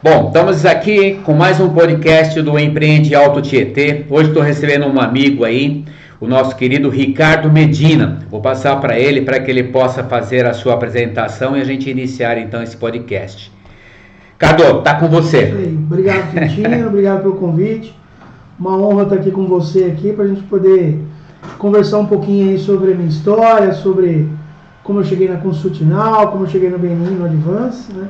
Bom, estamos aqui com mais um podcast do Empreende Alto Tietê. Hoje estou recebendo um amigo aí, o nosso querido Ricardo Medina. Vou passar para ele para que ele possa fazer a sua apresentação e a gente iniciar então esse podcast. Ricardo, tá com você. Obrigado, Quintino, obrigado pelo convite. Uma honra estar aqui com você aqui para a gente poder conversar um pouquinho aí sobre a minha história, sobre como eu cheguei na Consultinal, como eu cheguei no Benin, no Advance, né?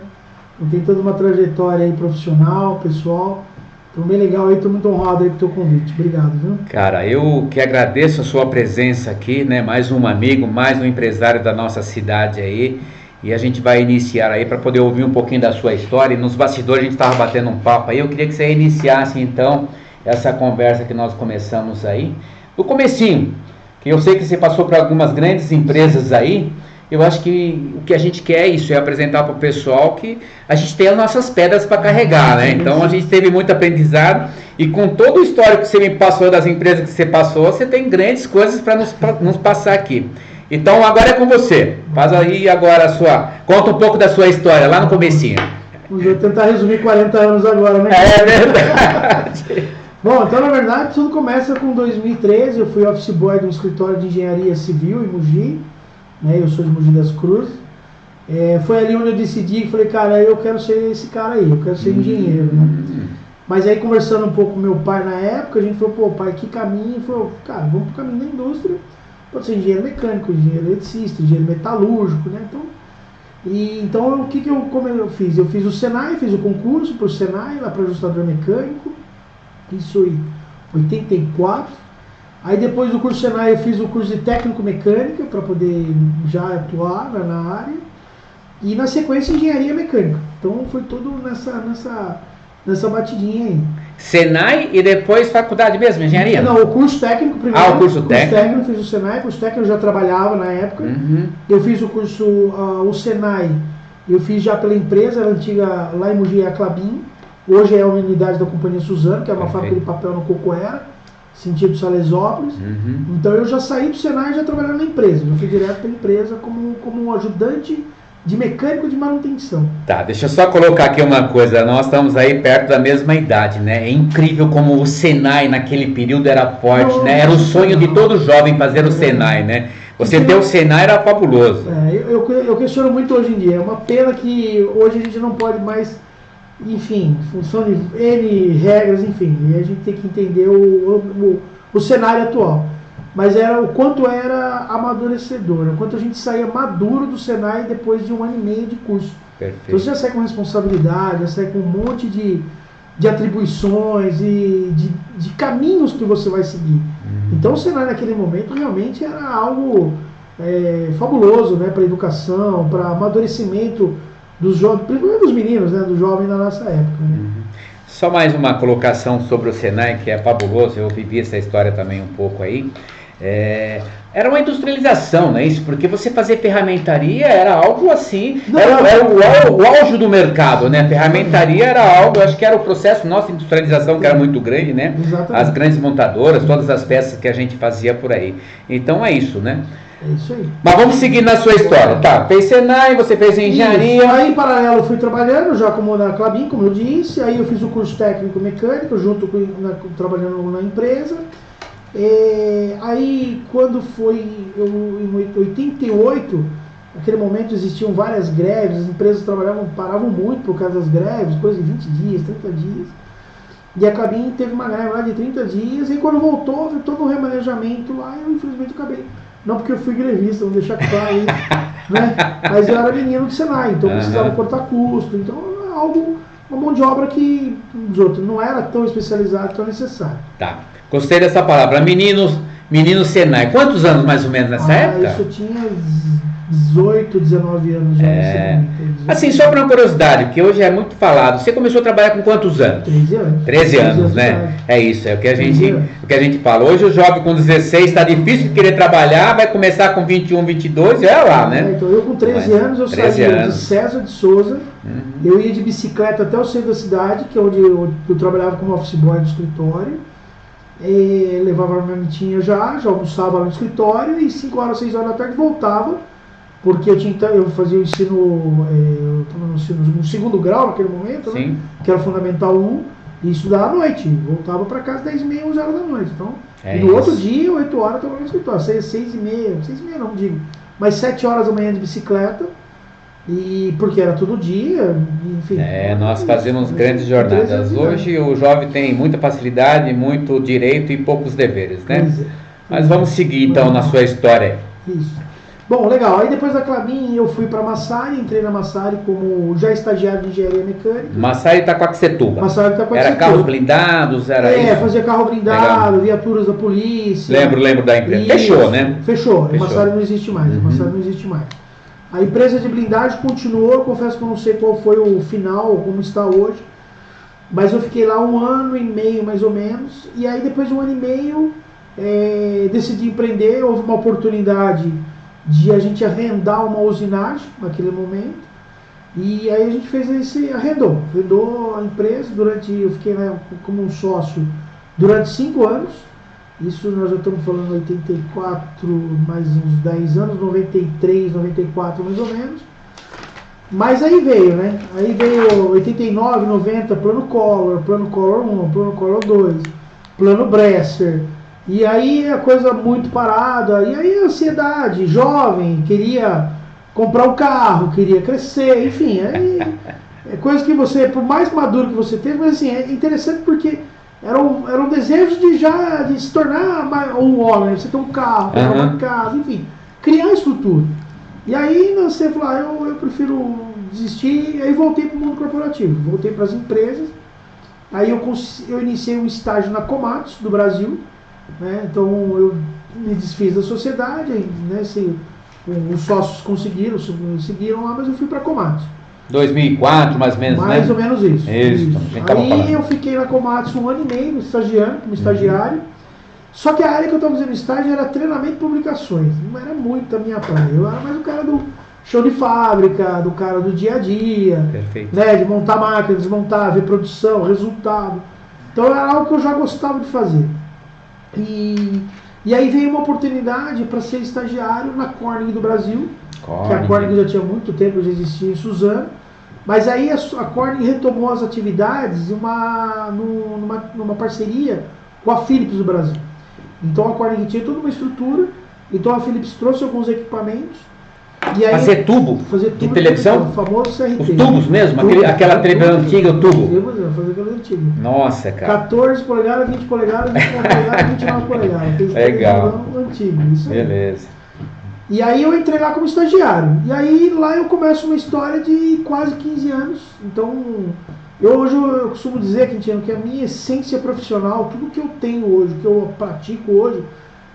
Tem toda uma trajetória aí profissional, pessoal. Então, bem legal aí, estou muito honrado aí com o teu convite. Obrigado, viu? Cara, eu que agradeço a sua presença aqui, né? Mais um amigo, mais um empresário da nossa cidade aí. E a gente vai iniciar aí para poder ouvir um pouquinho da sua história. E nos bastidores a gente estava batendo um papo aí. Eu queria que você iniciasse então essa conversa que nós começamos aí. Do comecinho, que eu sei que você passou por algumas grandes empresas aí. Eu acho que o que a gente quer é isso, é apresentar para o pessoal que a gente tem as nossas pedras para carregar, né? Então a gente teve muito aprendizado e com todo o histórico que você me passou das empresas que você passou, você tem grandes coisas para nos passar aqui. Então agora é com você. Faz aí agora conta um pouco da sua história lá no comecinho. Vou tentar resumir 40 anos agora, né? É verdade. Bom, então na verdade tudo começa com 2013, eu fui office boy de um escritório de engenharia civil em Mogi. Eu sou de Mogi das Cruzes. Foi ali onde eu decidi, falei, cara, eu quero ser esse cara aí, eu quero ser engenheiro, né? Mas aí conversando um pouco com meu pai na época, a gente falou, pô, pai, que caminho? Ele falou, cara, vamos pro caminho da indústria, pode ser engenheiro mecânico, engenheiro eletricista, engenheiro metalúrgico, né? Então o que eu fiz? Eu fiz o Senai, fiz o concurso pro Senai, lá para ajustador mecânico, isso em 84. Aí depois do curso Senai eu fiz o curso de técnico mecânica para poder já atuar na área. E na sequência engenharia mecânica. Então foi tudo nessa batidinha aí. Senai e depois faculdade mesmo, engenharia? Não, o curso técnico primeiro. O curso técnico. Fiz o Senai, o curso técnico eu já trabalhava na época. Eu fiz o curso, o Senai, eu fiz já pela empresa, a antiga lá em Mogi, a Clabin. Hoje é a unidade da Companhia Suzano, que é uma fábrica de papel no Cocoera. Sentido Salesópolis. Então eu já saí do Senai e já trabalhava na empresa. Eu fui direto para a empresa como um ajudante de mecânico de manutenção. Tá, deixa eu só colocar aqui uma coisa. Nós estamos aí perto da mesma idade, né? É incrível como o Senai naquele período era forte, né? Era o sonho de todo jovem fazer o Senai, né? Você ter o Senai era fabuloso. Eu questiono muito hoje em dia. É uma pena que hoje a gente não pode mais... Enfim, função de N regras, enfim, e a gente tem que entender o cenário atual. Mas era o quanto era amadurecedor, o quanto a gente saía maduro do Senai depois de 1 ano e meio de curso. Perfeito. Então você já sai com responsabilidade, já sai com um monte de atribuições e de caminhos que você vai seguir. Então o Senai naquele momento realmente era algo fabuloso, né, para educação, para amadurecimento dos jovens, primeiro dos meninos, né, dos jovens da nossa época. Né? Só mais uma colocação sobre o Senai, que é fabuloso, eu vivi essa história também um pouco aí. Era uma industrialização, né, isso? Porque você fazer ferramentaria era algo assim, era o auge do mercado, né? Ferramentaria era algo, acho que era o processo nossa industrialização, que era muito grande, né? Exatamente. As grandes montadoras, todas as peças que a gente fazia por aí. Então é isso, né? É isso aí. Mas vamos seguir na sua história. Tá, fez Senai, você fez engenharia. Isso. Aí em paralelo eu fui trabalhando já como na Clabin, como eu disse. Aí eu fiz o curso técnico mecânico trabalhando na empresa. Aí quando foi em 88, naquele momento existiam várias greves, as empresas paravam muito por causa das greves, coisa de 20 dias, 30 dias. E a Clabin teve uma greve lá de 30 dias, e quando voltou, houve todo um remanejamento lá, eu infelizmente acabei. Não porque eu fui grevista, vamos deixar claro aí, né? Mas eu era menino do Senai, então precisava cortar custo, então uma mão de obra que os outros não era tão especializado, tão necessário. Tá, gostei dessa palavra, menino Senai. Quantos anos mais ou menos nessa época? Isso eu tinha 18, 19 anos já. Assim, só para uma curiosidade, porque hoje é muito falado, você começou a trabalhar com quantos anos? 13 anos. 13 anos, né? É isso, é o que a gente fala. Hoje o jovem com 16 está difícil de querer trabalhar, vai começar com 21, 22, e olha lá, né? Então eu com 13 anos, eu saía de César de Souza, eu ia de bicicleta até o centro da cidade, que é onde eu trabalhava como office boy do escritório, levava a minha mitinha já almoçava lá no escritório, e 5 horas, 6 horas da tarde voltava porque eu fazia o ensino, eu estava no segundo grau naquele momento, né? Que era Fundamental 1, e estudava à noite, voltava para casa 10h30, 11 horas da noite. Então, e no outro dia, 8 horas, eu estava no escritório, 6h30 não digo, mas 7 horas da manhã de bicicleta, e porque era todo dia, enfim. Nós fazemos grandes jornadas. Hoje o jovem tem muita facilidade, muito direito e poucos deveres, né? Mas vamos seguir então na sua história. Isso. Bom, legal. Aí depois da Klabin eu fui para a Massari, entrei na Massari como já estagiário de engenharia mecânica. Massari Itaquaquecetuba. Massari Itaquaquecetuba. Era carros blindados, era isso? Fazia carro blindado, legal. Viaturas da polícia. Lembro da empresa. Fechou, né? Fechou. A Massari não existe mais. A Massari não existe mais. A empresa de blindagem continuou, eu confesso que eu não sei qual foi o final, como está hoje, mas eu fiquei lá 1 ano e meio mais ou menos, e aí depois de 1 ano e meio decidi empreender, houve uma oportunidade de a gente arrendar uma usinagem naquele momento, e aí a gente arrendou a empresa, eu fiquei lá como um sócio durante 5 anos, isso nós já estamos falando 84, mais uns 10 anos, 93, 94 mais ou menos. Mas aí veio, né? Aí veio 89, 90, Plano Collor 1, Plano Collor 2, Plano Bresser. E aí a coisa muito parada, e aí a ansiedade, jovem, queria comprar um carro, queria crescer, enfim. Aí é coisa que você, por mais maduro que você teve, mas assim, é interessante porque era um desejo de se tornar um homem, você ter um carro, comprar uma casa, enfim, criar estrutura. E aí você falou, eu prefiro desistir, e aí voltei para o mundo corporativo, voltei para as empresas, aí eu iniciei um estágio na Komatsu do Brasil, né? Então eu me desfiz da sociedade, né? Os sócios seguiram lá, mas eu fui para a Komatsu. 2004, mais ou menos, mais ou menos isso. Aí eu fiquei na Komatsu 1 ano e meio, como estagiário. Só que a área que eu estava fazendo estágio era treinamento e publicações. Não era muito a minha praia. Eu era mais o cara do show de fábrica, do cara do dia a dia. Perfeito. Né, de montar máquina, desmontar, ver produção, resultado. Então era algo que eu já gostava de fazer. E aí veio uma oportunidade para ser estagiário na Corning do Brasil. Que a Corning já tinha muito tempo, já existia em Suzano. Mas aí a Corning retomou as atividades numa parceria com a Philips do Brasil. Então a Corning tinha toda uma estrutura, então a Philips trouxe alguns equipamentos. E aí, fazer tubo de televisão? O famoso CRT. Os tubos mesmo? Aquela televisão antiga, o tubo? Fazer aquela antiga. Nossa, cara. 14 polegadas, 20 polegadas, 21 polegadas, 29 polegadas. Legal. Antigo, isso aí. Beleza. E aí eu entrei lá como estagiário. E aí lá eu começo uma história de quase 15 anos. Então, hoje eu costumo dizer, Quintino, que a minha essência profissional, tudo que eu tenho hoje, que eu pratico hoje,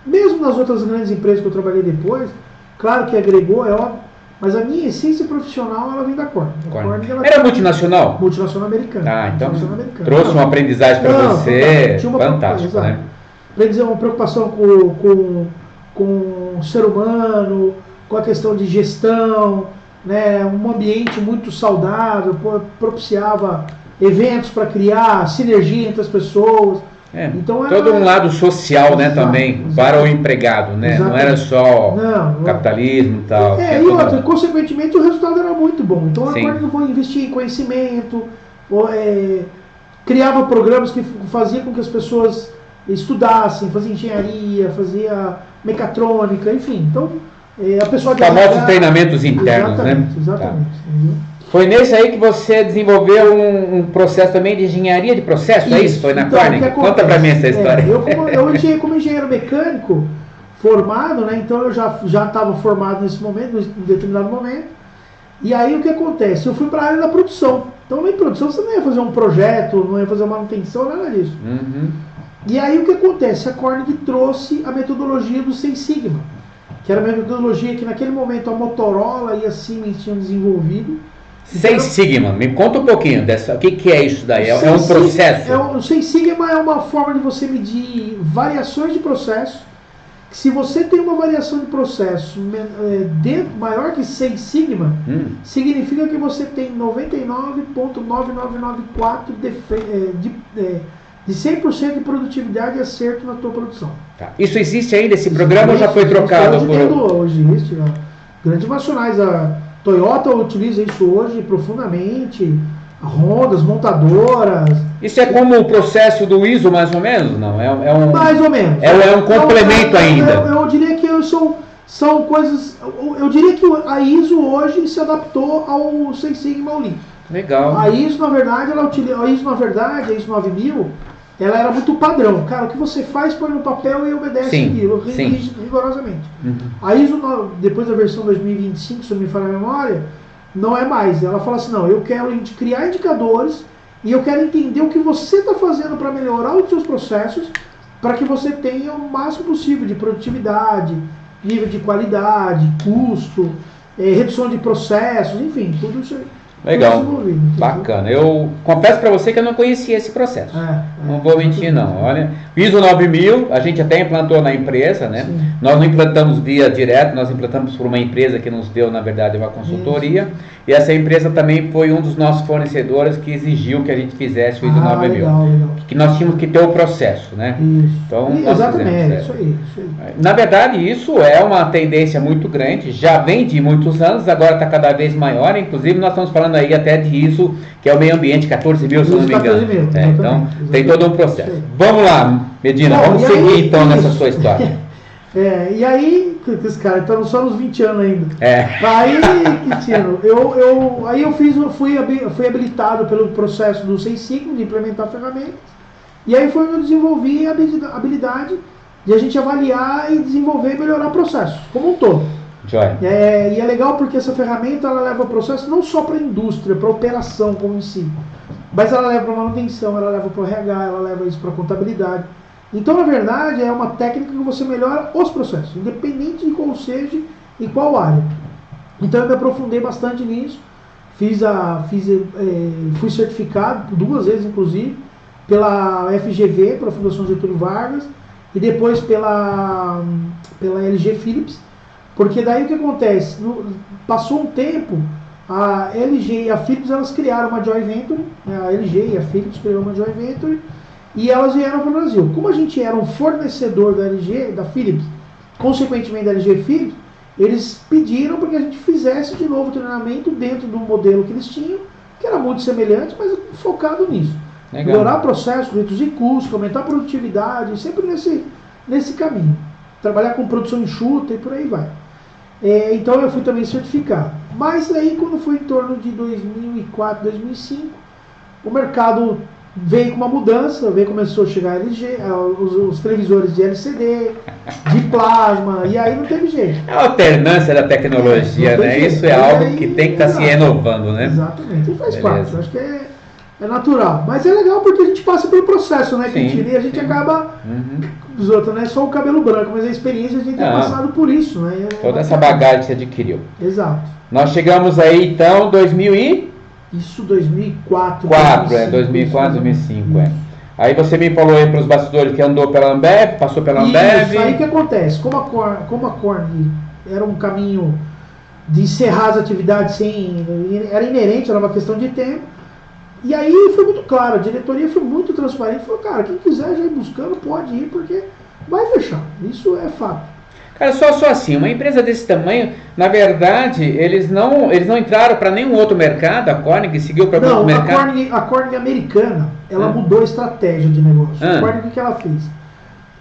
mesmo nas outras grandes empresas que eu trabalhei depois, claro que agregou, é óbvio, mas a minha essência profissional, ela vem da Corning. Era multinacional? Multinacional americana. Ah, então trouxe uma aprendizagem para você fantástica, né? Uma preocupação com o ser humano, com a questão de gestão, né, um ambiente muito saudável, propiciava eventos para criar sinergia entre as pessoas. Então, todo um lado social, né, também, para o empregado, né? Não era só capitalismo e tal. E outra, consequentemente o resultado era muito bom. Então a Corning foi investir em conhecimento, criava programas que faziam com que as pessoas estudassem, fazia engenharia, fazia mecatrônica, enfim. Então, a pessoa... Famosos treinamentos internos, né? Exatamente. Foi nesse aí que você desenvolveu um processo também de engenharia de processo, é isso? Foi na Corning? Conta pra mim essa história. Eu como engenheiro mecânico formado, né? Então eu já estava formado nesse momento, em determinado momento. E aí o que acontece? Eu fui para a área da produção. Então, em produção você não ia fazer um projeto, não ia fazer manutenção, nada disso. E aí o que acontece? A Corning trouxe a metodologia do Six Sigma, que era a metodologia que naquele momento a Motorola e a Siemens tinham desenvolvido. Six Sigma, me conta um pouquinho dessa. O que é isso daí? É um processo? O Six Sigma é uma forma de você medir variações de processo. Se você tem uma variação de processo maior que 6 sigma, significa que você tem 99,9994 de 100% de produtividade e acerto na tua produção. Tá. Isso existe ainda, esse programa, ou já foi trocado? Hoje existe. Grandes nacionais, a Toyota utiliza isso hoje profundamente, a Honda, as montadoras. Isso é como o processo do ISO, mais ou menos? Não, mais ou menos. É um complemento ainda. Eu diria que são coisas. Eu diria que a ISO hoje se adaptou ao Seis Sigma Lean. Legal. A ISO, na verdade, a ISO 9000, ela era muito padrão. Cara, o que você faz, põe no papel e obedece aquilo, rigorosamente. Uhum. A ISO, depois da versão 2025, se eu me falar a memória, não é mais. Ela fala assim, não, eu quero criar indicadores e eu quero entender o que você está fazendo para melhorar os seus processos, para que você tenha o máximo possível de produtividade, nível de qualidade, custo, redução de processos, enfim, tudo isso aí. Legal, bacana. Eu confesso para você que eu não conhecia esse processo. Não vou mentir não. Olha, ISO 9000, a gente até implantou na empresa, né? Sim. Nós não implantamos via direto, nós implantamos por uma empresa que nos deu, na verdade, uma consultoria. Isso. E essa empresa também foi um dos nossos fornecedores que exigiu que a gente fizesse o ISO 9000. Legal. Que nós tínhamos que ter o processo, né? Isso. Então, exatamente, isso aí. Na verdade, isso é uma tendência muito grande, já vem de muitos anos, agora está cada vez maior, inclusive nós estamos falando aí até de ISO, que é o meio ambiente, 14 mil, se não me engano. Então, tem todo um processo. Vamos lá, Medina, vamos seguir então nessa sua história. E aí, esse cara, estamos só nos 20 anos ainda. Aí, Quintino, fui habilitado pelo processo do Seis Sigma de implementar ferramentas, e aí foi onde eu desenvolvi a habilidade de a gente avaliar e desenvolver e melhorar processos, como um todo. E é legal porque essa ferramenta ela leva o processo não só para a indústria, para a operação como em si, mas ela leva para manutenção, ela leva para o RH, ela leva isso para a contabilidade. Então, na verdade, é uma técnica que você melhora os processos, independente de qual seja e qual área. Então, eu me aprofundei bastante nisso, fui certificado 2 vezes, inclusive, pela FGV, pela Fundação Getúlio Vargas, e depois pela LG Philips. Porque daí o que acontece? Passou um tempo, a LG e a Philips elas criaram uma joint venture, né? A LG e a Philips criaram uma joint venture e elas vieram para o Brasil. Como a gente era um fornecedor da LG, da Philips, consequentemente da LG Philips, eles pediram para que a gente fizesse de novo o treinamento dentro do modelo que eles tinham, que era muito semelhante, mas focado nisso. Legal. Melhorar o processo, reduzir custos, aumentar a produtividade, sempre nesse caminho. Trabalhar com produção enxuta e por aí vai. Então eu fui também certificado. Mas aí quando foi em torno de 2004, 2005, o mercado veio com uma mudança, começou a chegar LG, os televisores de LCD, de plasma, e aí não teve jeito. É a alternância da tecnologia, né? Jeito. Isso é algo que tem que estar se renovando, né? Exatamente, e faz parte, acho que é natural. Mas é legal porque a gente passa pelo processo, né, Quintino? E a gente acaba... Os outros, não é só o cabelo branco, mas a experiência a gente tem passado por isso, né? Toda essa bagagem que você adquiriu. Exato. Nós chegamos aí, então, 2004. 2004, 2005, Aí você me falou aí para os bastidores que andou pela Ambev, passou pela Ambev. Isso, aí o que acontece? Como a Corning era um caminho de encerrar as atividades era inerente, era uma questão de tempo. E aí foi muito claro, a diretoria foi muito transparente, falou, cara, quem quiser já ir buscando pode ir, porque vai fechar, isso é fato. Cara, só assim, uma empresa desse tamanho, na verdade, eles não entraram para nenhum outro mercado, a Corning seguiu para outro mercado? Não, a Corning americana, ela mudou a estratégia de negócio. A Corning, o que ela fez?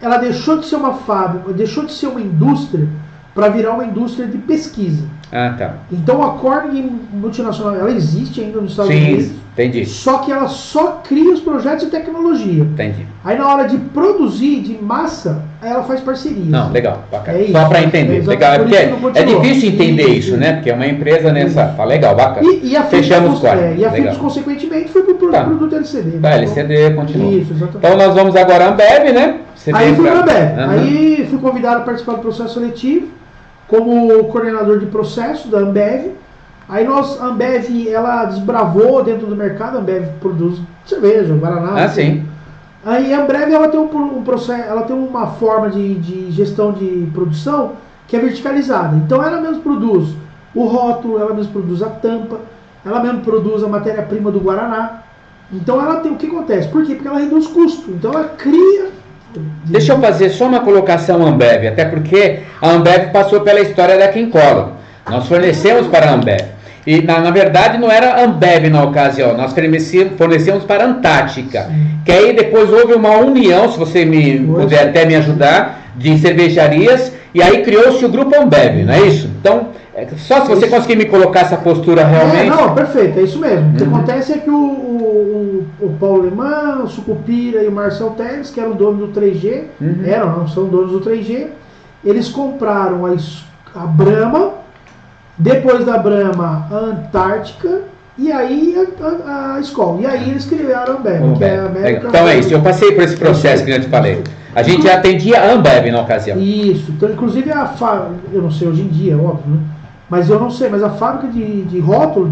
Ela deixou de ser uma fábrica, deixou de ser uma indústria para virar uma indústria de pesquisa. Tá. Então a Corning multinacional, ela existe ainda nos Estados Unidos. Entendi. Só que ela só cria os projetos de tecnologia. Entendi. Aí na hora de produzir de massa, aí ela faz parcerias. Não, legal, bacana. Só para entender. Legal, porque é difícil entender isso, né? Porque é uma empresa nessa. Legal, bacana. E a Fechamos Corning. E a Philips, consequentemente, foi para o produto LCD. Tá, LCD continua. Isso, exatamente. Então nós vamos agora a Ambev, né? Aí fui para a Ambev. Aí fui convidado a participar do processo seletivo como coordenador de processo da Ambev. Aí a Ambev, ela desbravou dentro do mercado, a Ambev produz cerveja, Guaraná. Sim. Aí a Ambev, ela tem um processo, ela tem uma forma de gestão de produção que é verticalizada. Então ela mesmo produz o rótulo, ela mesmo produz a tampa, ela mesmo produz a matéria-prima do Guaraná. Então ela tem, o que acontece? Por quê? Porque ela reduz custo. Então ela cria... Deixa eu fazer só uma colocação Ambev, até porque a Ambev passou pela história da Quincola. Nós fornecemos para a Ambev. E na verdade não era Ambev na ocasião, nós fornecemos para a Antártica. Que aí depois houve uma união, se você puder até me ajudar, de cervejarias, e aí criou-se o Grupo Ambev, não é isso? Então, só se você conseguir me colocar essa postura realmente... Não, perfeito, é isso mesmo. O que acontece é que o Paulo Alemão, o Sucupira e o Marcel Teles, que eram donos do 3G, não são donos do 3G, eles compraram a Brahma, depois da Brahma a Antártica, e aí a Skol. E aí eles criaram a Ambev, que é a América. Então é isso, eu passei por esse processo que eu te falei. A gente atendia a Ambev na ocasião. Isso, então inclusive a fábrica, eu não sei hoje em dia, óbvio, né? Mas eu não sei, mas a fábrica de rótulo,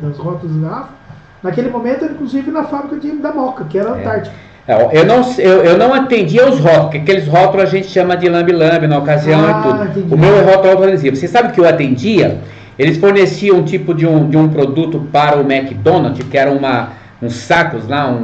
das rótulos da garrafa, naquele momento era inclusive na fábrica da Moca, que era a Antártica. Eu não atendia os rótulos, porque aqueles rótulos a gente chama de lambe-lambe na ocasião e tudo. Entendi. O meu é rótulo autoadesivo. Você sabe que eu atendia? Eles forneciam um tipo de um produto para o McDonald's, que eram uns sacos lá,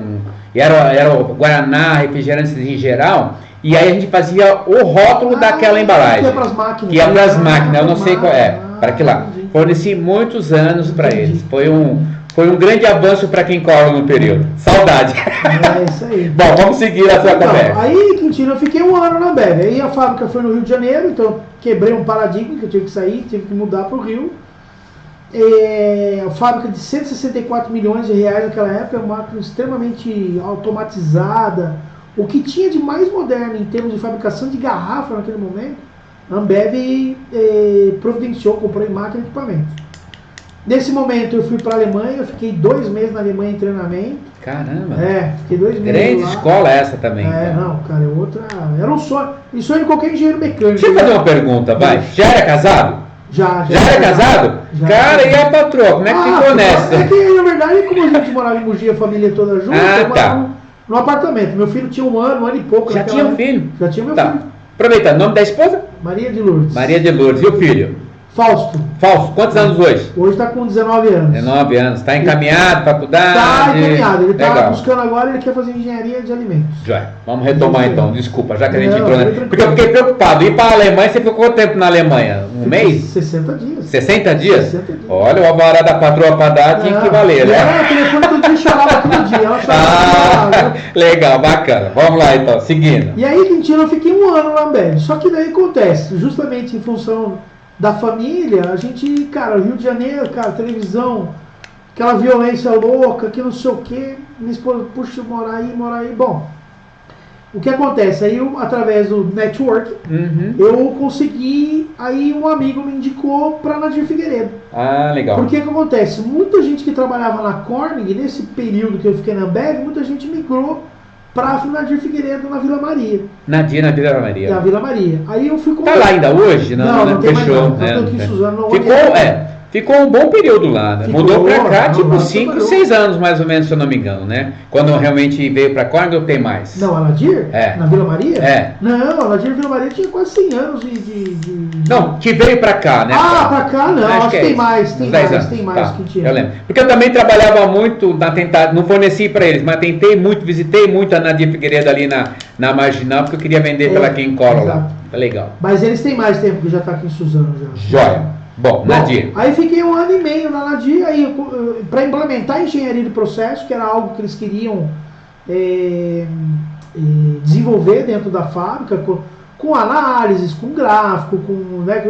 e era o Guaraná, refrigerantes em geral, e aí a gente fazia o rótulo daquela embalagem. Que é para as máquinas. Que é para as máquinas, eu não sei qual é, para aquilo lá. Forneci muitos anos para eles. Foi um grande avanço para quem corre no período. Saudade. É isso aí. Bom, vamos seguir a sua conversa. Aí, Quintino, eu fiquei um ano na Ambev. Aí a fábrica foi no Rio de Janeiro, então eu quebrei um paradigma que eu tive que sair, tive que mudar para o Rio. A fábrica de 164 milhões de reais naquela época, uma máquina extremamente automatizada. O que tinha de mais moderno em termos de fabricação de garrafa naquele momento, a Ambev providenciou, comprou máquina e equipamento. Nesse momento eu fui para a Alemanha, eu fiquei 2 meses na Alemanha em treinamento. Caramba! Fiquei 2 meses grande lá. Escola essa também. Não, cara, era um sonho. E sonho de qualquer engenheiro mecânico. Deixa eu fazer uma pergunta, vai. Já era casado? Já era casado? Já. Cara, e a patroa? Como é que ficou nessa? É que, na verdade, como a gente morava em Mogi, a família toda junto, eu morava no apartamento. Meu filho tinha um ano e pouco. Já tinha um filho? Já tinha meu filho. Aproveitando, o nome da esposa? Maria de Lourdes. Maria de Lourdes. E o filho? Fausto. Quantos anos hoje? Hoje está com 19 anos. 19 anos. Está encaminhado, faculdade? Está encaminhado. Ele está buscando agora, ele quer fazer engenharia de alimentos. Já. Vamos retomar então. Desculpa, já que a gente Não, entrou. Porque eu fiquei preocupado. Ir para a Alemanha, você ficou quanto tempo na Alemanha? Um mês? 60 dias. 60 dias? 60 dias. Olha, o alvará da patroa para dar tinha que valer, né? O telefone todo dia chorava todo dia. Ela chorava. Legal, bacana. Vamos lá então, seguindo. E aí, Quintino, eu fiquei um ano na Ambev. Só que daí acontece, justamente em função da família, a gente, cara, Rio de Janeiro, cara, televisão, aquela violência louca, que não sei o que, minha esposa, puxa, morar aí. Bom, o que acontece? Aí, através do network, eu consegui, aí um amigo me indicou para Nadir Figueiredo. Ah, legal. Porque que acontece? Muita gente que trabalhava na Corning, nesse período que eu fiquei na Ambev, muita gente migrou para Nadir Figueiredo na Vila Maria. Nadir na Vila Maria. Na Vila Maria. Aí eu fui com... Tá lá ainda hoje? Não tem fechou. mais não. Aqui em Suzano, Ficou um bom período lá, né? Mudou pra cá, tipo 5, 6 anos mais ou menos, se eu não me engano, né? Quando realmente veio pra Corning, ou tem mais? Não, a Nadir? Na Vila Maria? Não, a Nadir Vila Maria tinha quase 100 anos Não, que veio pra cá, né? Pra cá não, acho que tem mais, tem mais que tinha. Eu lembro. Porque eu também trabalhava muito na tentada, não forneci pra eles, mas visitei muito a Nadir Figueiredo ali na Marginal, porque eu queria vender pela quem cola lá. Tá legal. Mas eles têm mais tempo que já tá aqui em Suzano já. Joia. Bom, Nadir. Aí fiquei 1 ano e meio na Nadir, aí para implementar a engenharia de processo, que era algo que eles queriam desenvolver dentro da fábrica, com análises, com gráfico,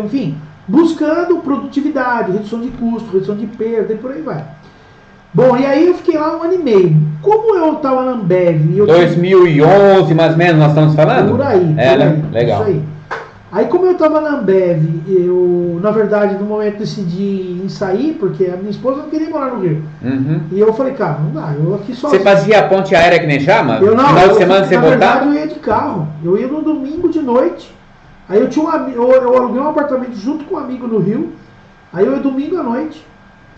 enfim, buscando produtividade, redução de custo, redução de perda e por aí vai. Bom, e aí eu fiquei lá 1 ano e meio. Como eu estava na Ambev... 2011, mais ou menos, nós estamos falando? Por aí. Né? Legal. Isso aí. Aí como eu estava na Ambev, eu, na verdade, no momento decidi em sair, porque a minha esposa não queria morar no Rio. E eu falei, cara, não dá, eu aqui sozinho. Você fazia a ponte aérea que nem chama? Eu não, final de semana você voltava? Na verdade eu ia de carro, eu ia no domingo de noite, aí eu tinha eu aluguei um apartamento junto com um amigo no Rio, aí eu ia domingo à noite,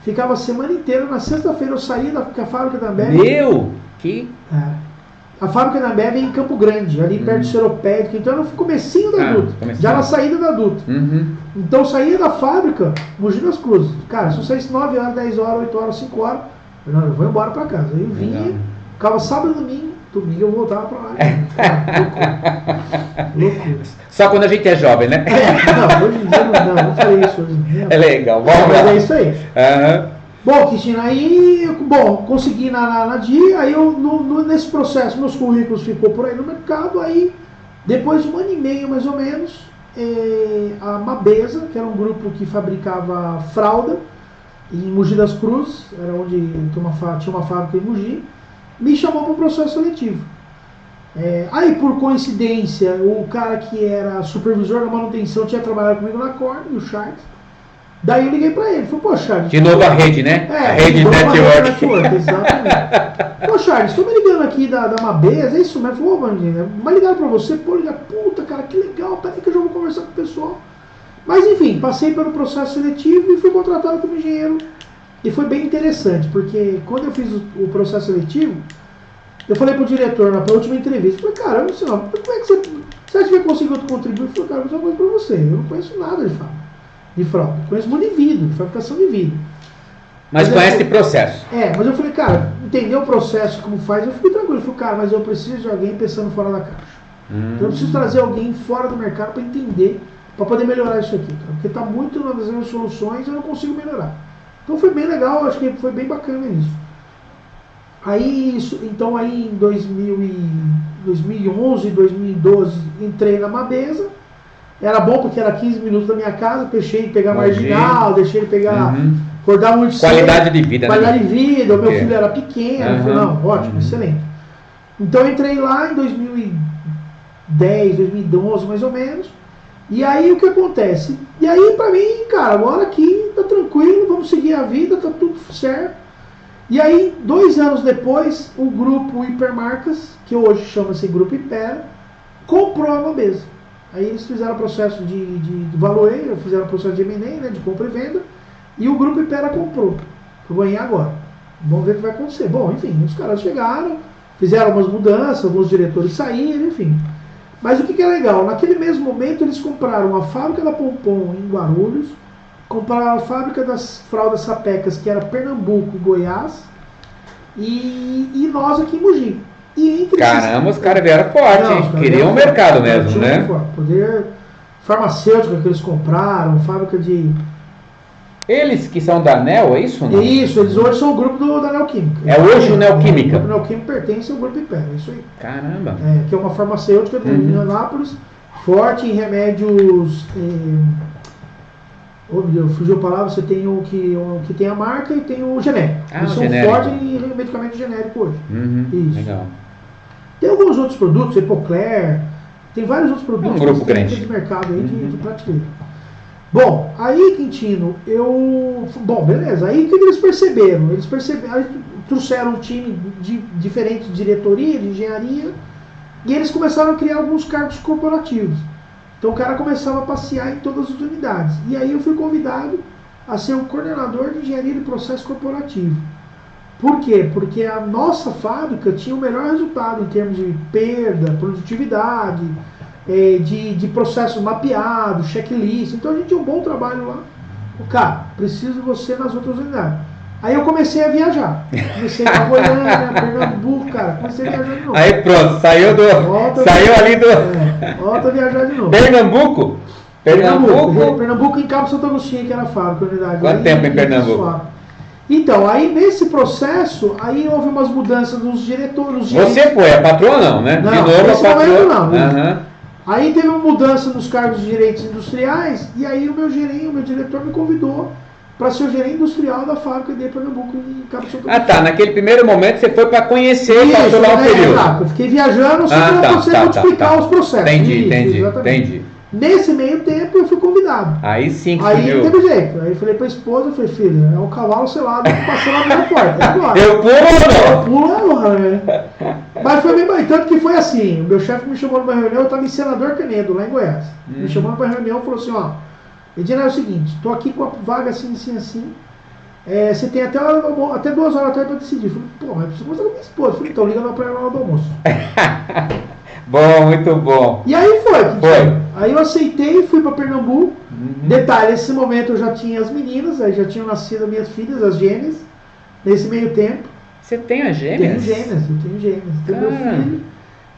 ficava a semana inteira, na sexta-feira eu saía da fábrica da Ambev. A fábrica da Ambev é em Campo Grande, ali perto do Seropédica, então era no comecinho da Dutra, já na saída da Dutra. Então eu saía da fábrica, Mogi das Cruzes. Cara, se eu saísse 9 horas, 10 horas, 8 horas, 5 horas, eu vou embora pra casa. Aí eu vinha, ficava sábado e domingo, domingo eu voltava pra lá. Loucura. Só quando a gente é jovem, né? Não, hoje em dia não falei isso hoje em dia. É legal, vamos Mas lá. é isso aí. Bom, Cristina, aí, consegui na DIA, aí eu, nesse processo, meus currículos ficou por aí no mercado, aí, depois de 1 ano e meio, mais ou menos, a Mabesa, que era um grupo que fabricava fralda, em Mogi das Cruzes, era onde tinha uma fábrica em Mogi, me chamou para o processo seletivo. Aí, por coincidência, o cara que era supervisor da manutenção tinha trabalhado comigo na Corning, o Charles. Daí eu liguei pra ele, falei, pô, Charles... De novo a rede, né? A rede network. Exatamente. Pô, Charles, tô me ligando aqui da Mabesa, é isso mesmo? Falei, ô, Vandinha, mas ligaram pra você, pô, ligar, puta, cara, que legal, peraí que eu já vou conversar com o pessoal. Mas enfim, passei pelo processo seletivo e fui contratado como engenheiro. E foi bem interessante, porque quando eu fiz o processo seletivo, eu falei pro diretor na última entrevista, falei, cara, eu não sei não, como é que você acha que vai conseguir contribuir? Eu falei, cara, eu vou dizer uma coisa pra você, eu não conheço nada de fralda, eu conheço muito de vidro, de fabricação de vidro. Mas conhece de processo. Mas eu falei, cara, entender o processo, como faz, eu fiquei tranquilo. Eu falei, cara, mas eu preciso de alguém pensando fora da caixa. Então eu preciso trazer alguém fora do mercado para entender, para poder melhorar isso aqui, cara. Porque está muito nas minhas soluções e eu não consigo melhorar. Então foi bem legal, acho que foi bem bacana isso. Aí em 2011, 2012, entrei na Mabesa. Era bom porque era 15 minutos da minha casa, deixei ele pegar marginal, deixei ele pegar, acordar muito cedo. Qualidade de vida, Qualidade de vida, o meu filho era pequeno, eu falei, não, ótimo, excelente. Então eu entrei lá em 2010, 2011 mais ou menos, e aí o que acontece? E aí pra mim, cara, agora aqui tá tranquilo, vamos seguir a vida, tá tudo certo. E aí, 2 anos depois, o grupo Hipermarcas, que hoje chama-se Grupo Hipera, comprou a Mabesa. Aí eles fizeram o processo de valuation, fizeram o processo de M&A, né, de compra e venda, e o Grupo Hipera comprou. Eu vou ganhar agora. Vamos ver o que vai acontecer. Bom, enfim, os caras chegaram, fizeram algumas mudanças, alguns diretores saíram, enfim. Mas o que é legal, naquele mesmo momento eles compraram a fábrica da Pompom em Guarulhos, compraram a fábrica das fraldas sapecas, que era Pernambuco e Goiás, e nós aqui em Mogi. Caramba, os caras vieram forte, hein? Queriam o mercado mesmo, né? Poder farmacêutico que eles compraram, fábrica de... Eles que são da Neo, é isso? Não? Isso, eles hoje são o grupo da Neoquímica. É hoje o Neoquímica? O grupo Neoquímica pertence ao grupo Hipera, é isso aí. Caramba. Que é uma farmacêutica de Anápolis, forte em remédios... Oh, meu Deus, fugiu a palavra, você tem o que tem a marca e tem o genérico. Eles são fortes em medicamento genérico hoje. Isso. Legal. Tem alguns outros produtos, Epocler, tem vários outros produtos um grupo grande de mercado aí de prateleira. Bom, aí, Quintino, bom, beleza, aí o que eles perceberam? Aí trouxeram um time diferente de diretoria, de engenharia, e eles começaram a criar alguns cargos corporativos. Então o cara começava a passear em todas as unidades. E aí eu fui convidado a ser o coordenador de engenharia de processo corporativo. Por quê? Porque a nossa fábrica tinha o melhor resultado em termos de perda, produtividade, de processo mapeado, checklist. Então a gente tinha um bom trabalho lá. Cara, preciso de você nas outras unidades. Aí eu comecei a viajar. Comecei a Goiânia, Pernambuco, cara. Comecei a viajar de novo. Aí pronto, saiu ali do... Volta a viajar de novo. Pernambuco? Pernambuco em Cabo Santo Agostinho, que era a fábrica, a unidade. Quanto tempo em Pernambuco? Então, aí nesse processo, aí houve umas mudanças nos diretores. Você foi, a patroa não, né? Não, de novo nesse a patroa. Não. Aí teve uma mudança nos cargos de direitos industriais, e aí o meu diretor me convidou para ser o gerente industrial da fábrica de Pernambuco em Cabo Santo Agostinho. Tá, naquele primeiro momento você foi para conhecer e passou lá um período. Eu fiquei viajando só para você multiplicar os processos. Entendi. Nesse meio tempo eu fui convidado. Aí sim que aí não teve jeito. Aí eu falei pra esposa, filha, é o cavalo selado que passou na minha porta. Agora. Eu pulo ou não? Eu pulo agora, né? Mas foi bem bom. Tanto que foi assim, o meu chefe me chamou numa reunião, eu estava em Senador Canedo, lá em Goiás. Me chamou numa reunião e falou assim, ó, Edina, é o seguinte, tô aqui com a vaga assim. Você tem até 2 horas da tarde para decidir. Eu falei, pô, mas preciso conversar com minha esposa. Eu falei, então liga pra ela na hora do almoço. Bom, muito bom. E aí foi. Aí eu aceitei, fui para Pernambuco. Detalhe, nesse momento eu já tinha as meninas, aí já tinham nascido as minhas filhas, as gêmeas, nesse meio tempo. Você tem as Tenho gêmeas? gêmeas, eu tenho gêmeas. Tem meu Ah. filho.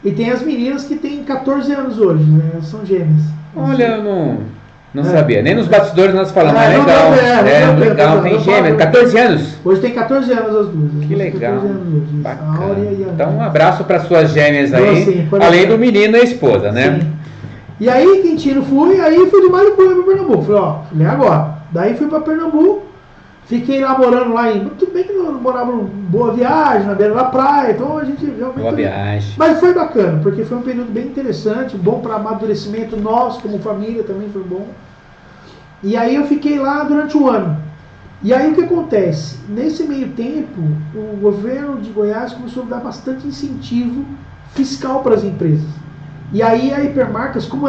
E tem as meninas que têm 14 anos hoje, né? Elas são gêmeas. Olha, eu não É. sabia. Nem nos bastidores nós falamos, mas não legal. dá pé, não dá pé, Legal, não tem dá gêmeas, pé. 14 anos. Hoje tem 14 anos as duas. Que legal. 14 anos hoje, isso. A Áurea e a Bacana. Então um abraço para suas gêmeas Então, aí, assim, além do menino e a esposa, né? Sim. E aí, Quintino, fui de Mariposa para Pernambuco. Falei, agora. Daí fui para Pernambuco, fiquei lá morando lá em... Tudo bem que eu morava em Boa Viagem, na beira da praia, então a gente realmente... Boa viagem. Mas foi bacana, porque foi um período bem interessante, bom para amadurecimento nosso como família também foi bom. E aí eu fiquei lá durante um ano. E aí o que acontece? Nesse meio tempo, o governo de Goiás começou a dar bastante incentivo fiscal para as empresas. E aí a Hipermarcas, como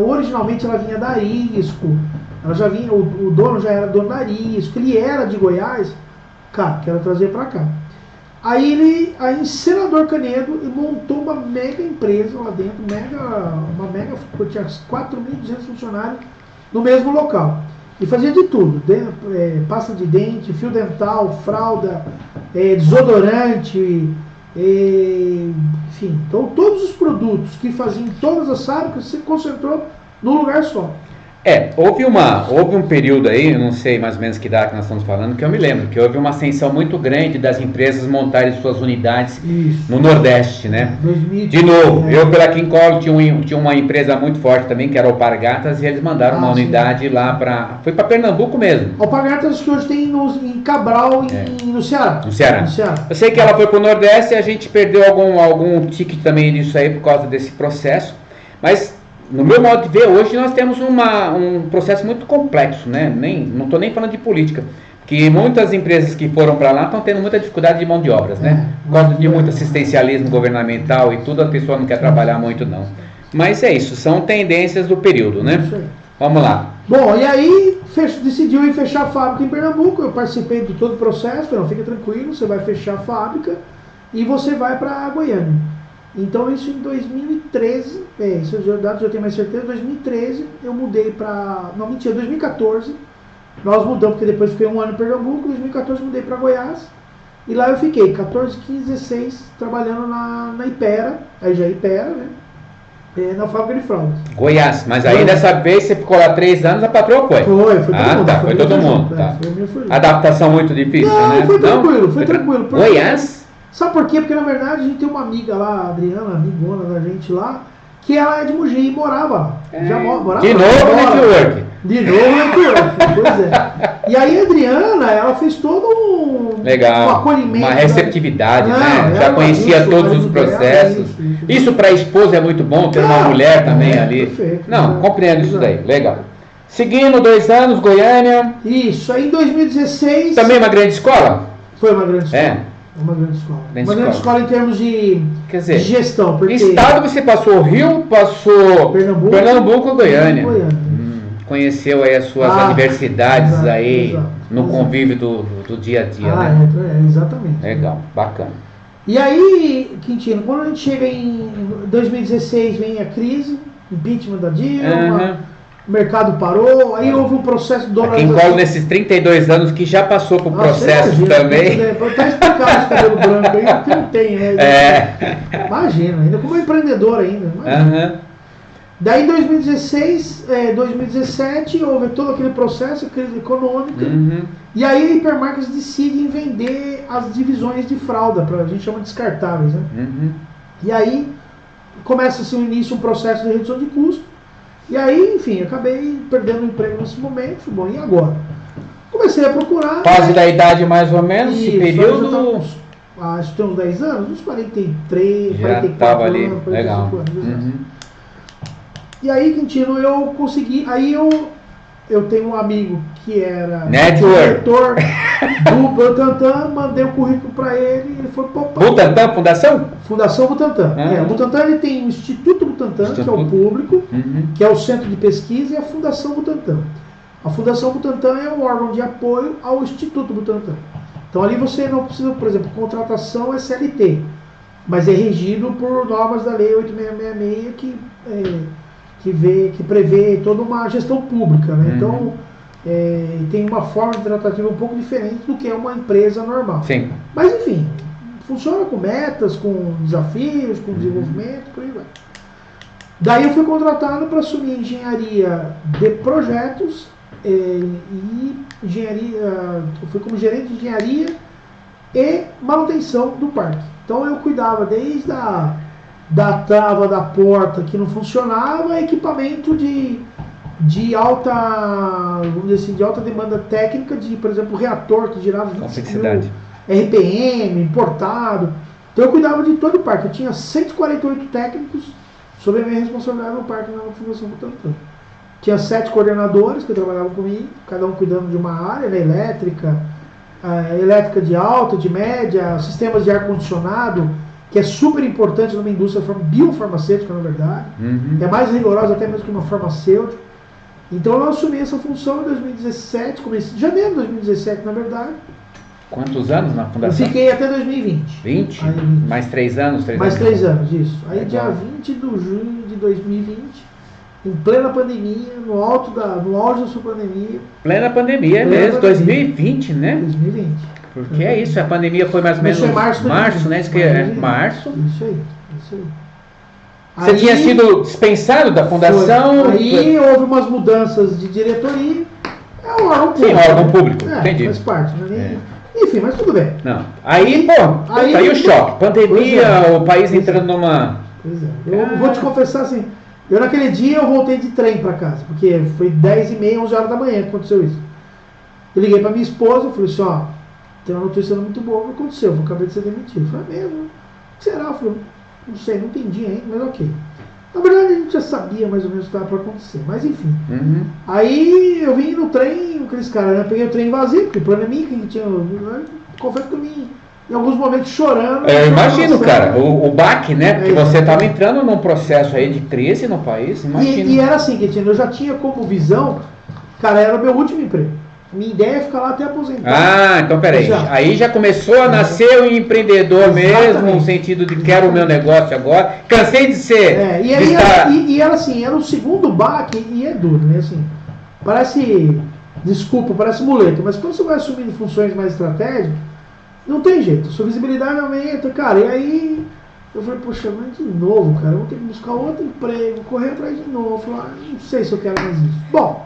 originalmente ela vinha da Arisco, ela já vinha, o dono já era dono da Arisco, ele era de Goiás, cara, quero trazer para cá. Aí Senador Canedo montou uma mega empresa lá dentro, tinha 4.200 funcionários no mesmo local. E fazia de tudo, pasta de dente, fio dental, fralda, desodorante, enfim. Então todos os produtos que faziam em todas as fábricas se concentrou num lugar só. Houve um período aí, eu não sei mais ou menos que data que nós estamos falando, que eu me lembro, que houve uma ascensão muito grande das empresas montarem suas unidades no Nordeste, né? 2000, De novo, eu pela Quincolo tinha uma empresa muito forte também, que era o Alpargatas, e eles mandaram uma unidade lá foi para Pernambuco mesmo. Alpargatas que hoje tem em Cabral, no Ceará. No Ceará. Eu sei que ela foi para o Nordeste e a gente perdeu algum ticket também disso aí por causa desse processo, mas... No meu modo de ver, hoje nós temos um processo muito complexo, né? Não estou nem falando de política, porque muitas empresas que foram para lá estão tendo muita dificuldade de mão de obras, né? Por causa de muito assistencialismo governamental e tudo, a pessoa não quer trabalhar muito, não. Mas é isso, são tendências do período, né? Vamos lá. Bom, e aí decidiu ir fechar a fábrica em Pernambuco, eu participei de todo o processo, falei, não, fica tranquilo, você vai fechar a fábrica e você vai para Goiânia. Então isso em 2013, isso já tenho mais certeza, em 2013 eu mudei para, não mentira, 2014, nós mudamos, porque depois fiquei um ano em Pernambuco, em 2014 mudei para Goiás, e lá eu fiquei 14, 15, 16, trabalhando na Ipera, aí já Ipera, né, na fábrica de fraldas. Goiás, mas aí dessa vez você ficou lá 3 anos, a patroa foi? Foi todo mundo. Tá, foi todo mundo. Tá. Foi adaptação muito difícil, né? Foi tranquilo. Goiás? Sabe por quê? Porque na verdade a gente tem uma amiga lá, a Adriana, amigona da gente lá, que ela é de Mogi e morava lá. Já morava de novo network. De novo network, pois é. E aí a Adriana, ela fez todo um acolhimento. Uma receptividade, né? Já conhecia todos os processos. Isso para a esposa é muito bom, ter uma mulher também ali. Perfeito, não, compreendo isso daí, legal. Seguindo 2 anos, Goiânia. Isso, aí em 2016... Também uma grande escola? Foi uma grande escola. Uma grande escola. Grande escola em termos de gestão. Porque estado você passou Rio, passou Pernambuco e Goiânia. Conheceu aí as suas universidades no convívio do dia a dia, né? Exatamente. Legal, bacana. E aí, Quintino, quando a gente chega em 2016, vem a crise, impeachment da Dilma, o mercado parou, aí houve um processo de dolarização. Quem cola nesses 32 anos que já passou por processo também. Tá explicado esse cabelo branco aí, que não tem, né? Imagina, ainda como empreendedor ainda. Daí em 2016, 2017, houve todo aquele processo, crise econômica, e aí a Hipermarcas decide em vender as divisões de fralda, a gente chama de descartáveis, né? E aí começa-se um processo de redução de custo. E aí, enfim, acabei perdendo o emprego nesse momento. Bom, e agora? Comecei a procurar. Fase da idade mais ou menos, esse período? Acho que tem uns 10 anos, uns 43, já 44 ali. anos, 45 legal. anos. E aí, Quintino, eu consegui. Aí eu tenho um amigo que era diretor do Butantan, mandei o currículo para ele, ele foi para Butantan, Fundação? Fundação Butantan. O Butantan ele tem o Instituto Butantan, que é o público, que é o centro de pesquisa, e a Fundação Butantan. A Fundação Butantan é um órgão de apoio ao Instituto Butantan. Então ali você não precisa, por exemplo, contratação é CLT, mas é regido por normas da Lei 8666 que prevê toda uma gestão pública, né? Então, tem uma forma de tratativa um pouco diferente do que é uma empresa normal. Sim. Mas enfim, funciona com metas, com desafios, com desenvolvimento, por aí vai. Daí eu fui contratado para assumir engenharia de projetos e engenharia, eu fui como gerente de engenharia e manutenção do parque. Então eu cuidava desde da trava da porta que não funcionava, equipamento de alta, vamos dizer assim, de alta demanda técnica, de, por exemplo, reator que girava 25 mil RPM, importado. Então eu cuidava de todo o parque. Eu tinha 148 técnicos sob a minha responsabilidade no parque na Fundação Butantan. Tinha 7 coordenadores que trabalhavam comigo, cada um cuidando de uma área, né, elétrica de alta, de média, sistemas de ar-condicionado, que é super importante numa indústria biofarmacêutica, na verdade. É mais rigorosa até mesmo que uma farmacêutica. Então eu assumi essa função em 2017, comecei em janeiro de 2017, na verdade. Quantos anos na fundação? Eu fiquei até 2020. 20? Aí, mais 3 anos? Mais 3 anos, isso. Aí dia 20 de junho de 2020, em plena pandemia, no auge da sua pandemia. Plena pandemia mesmo, 2020, né? 2020. Porque é isso, a pandemia foi mais ou menos março, né? Março. Isso aí. Você tinha sido dispensado da fundação? Aí houve umas mudanças de diretoria. É um órgão público. Sim, órgão público, entendi. Faz parte, né? Enfim, mas tudo bem. Não. Aí o choque. Pandemia, o país entrando numa... Pois é. Eu vou te confessar assim, eu naquele dia eu voltei de trem para casa, porque foi 10h30, 11 horas da manhã que aconteceu isso. Eu liguei para minha esposa, eu falei assim, ó, tem uma notícia muito boa que aconteceu, eu acabei de ser demitido. Eu falei, mesmo? O que será? Eu falei, não sei, não entendi ainda, mas ok. Na verdade a gente já sabia mais ou menos o que estava para acontecer, mas enfim. Aí eu vim no trem, aqueles caras, né? Peguei o trem vazio, porque o plano é minha, que tinha. Confesso que eu vim em alguns momentos chorando. Eu imagino, cara, o baque, né? Porque você estava entrando num processo aí de crise no país, imagina. E era assim, que eu já tinha como visão, cara, era o meu último emprego. Minha ideia é ficar lá até aposentar. Ah, então peraí. Aí já começou a nascer o empreendedor mesmo, no sentido de quero o meu negócio agora. Cansei de ser. E era assim, era o segundo baque, e é duro, né? Assim, parece muleta, mas quando você vai assumindo funções mais estratégicas, não tem jeito. Sua visibilidade aumenta, cara. E aí eu falei, poxa, mas de novo, cara, eu vou ter que buscar outro emprego, correr atrás de novo. Falar, não sei se eu quero mais isso. Bom.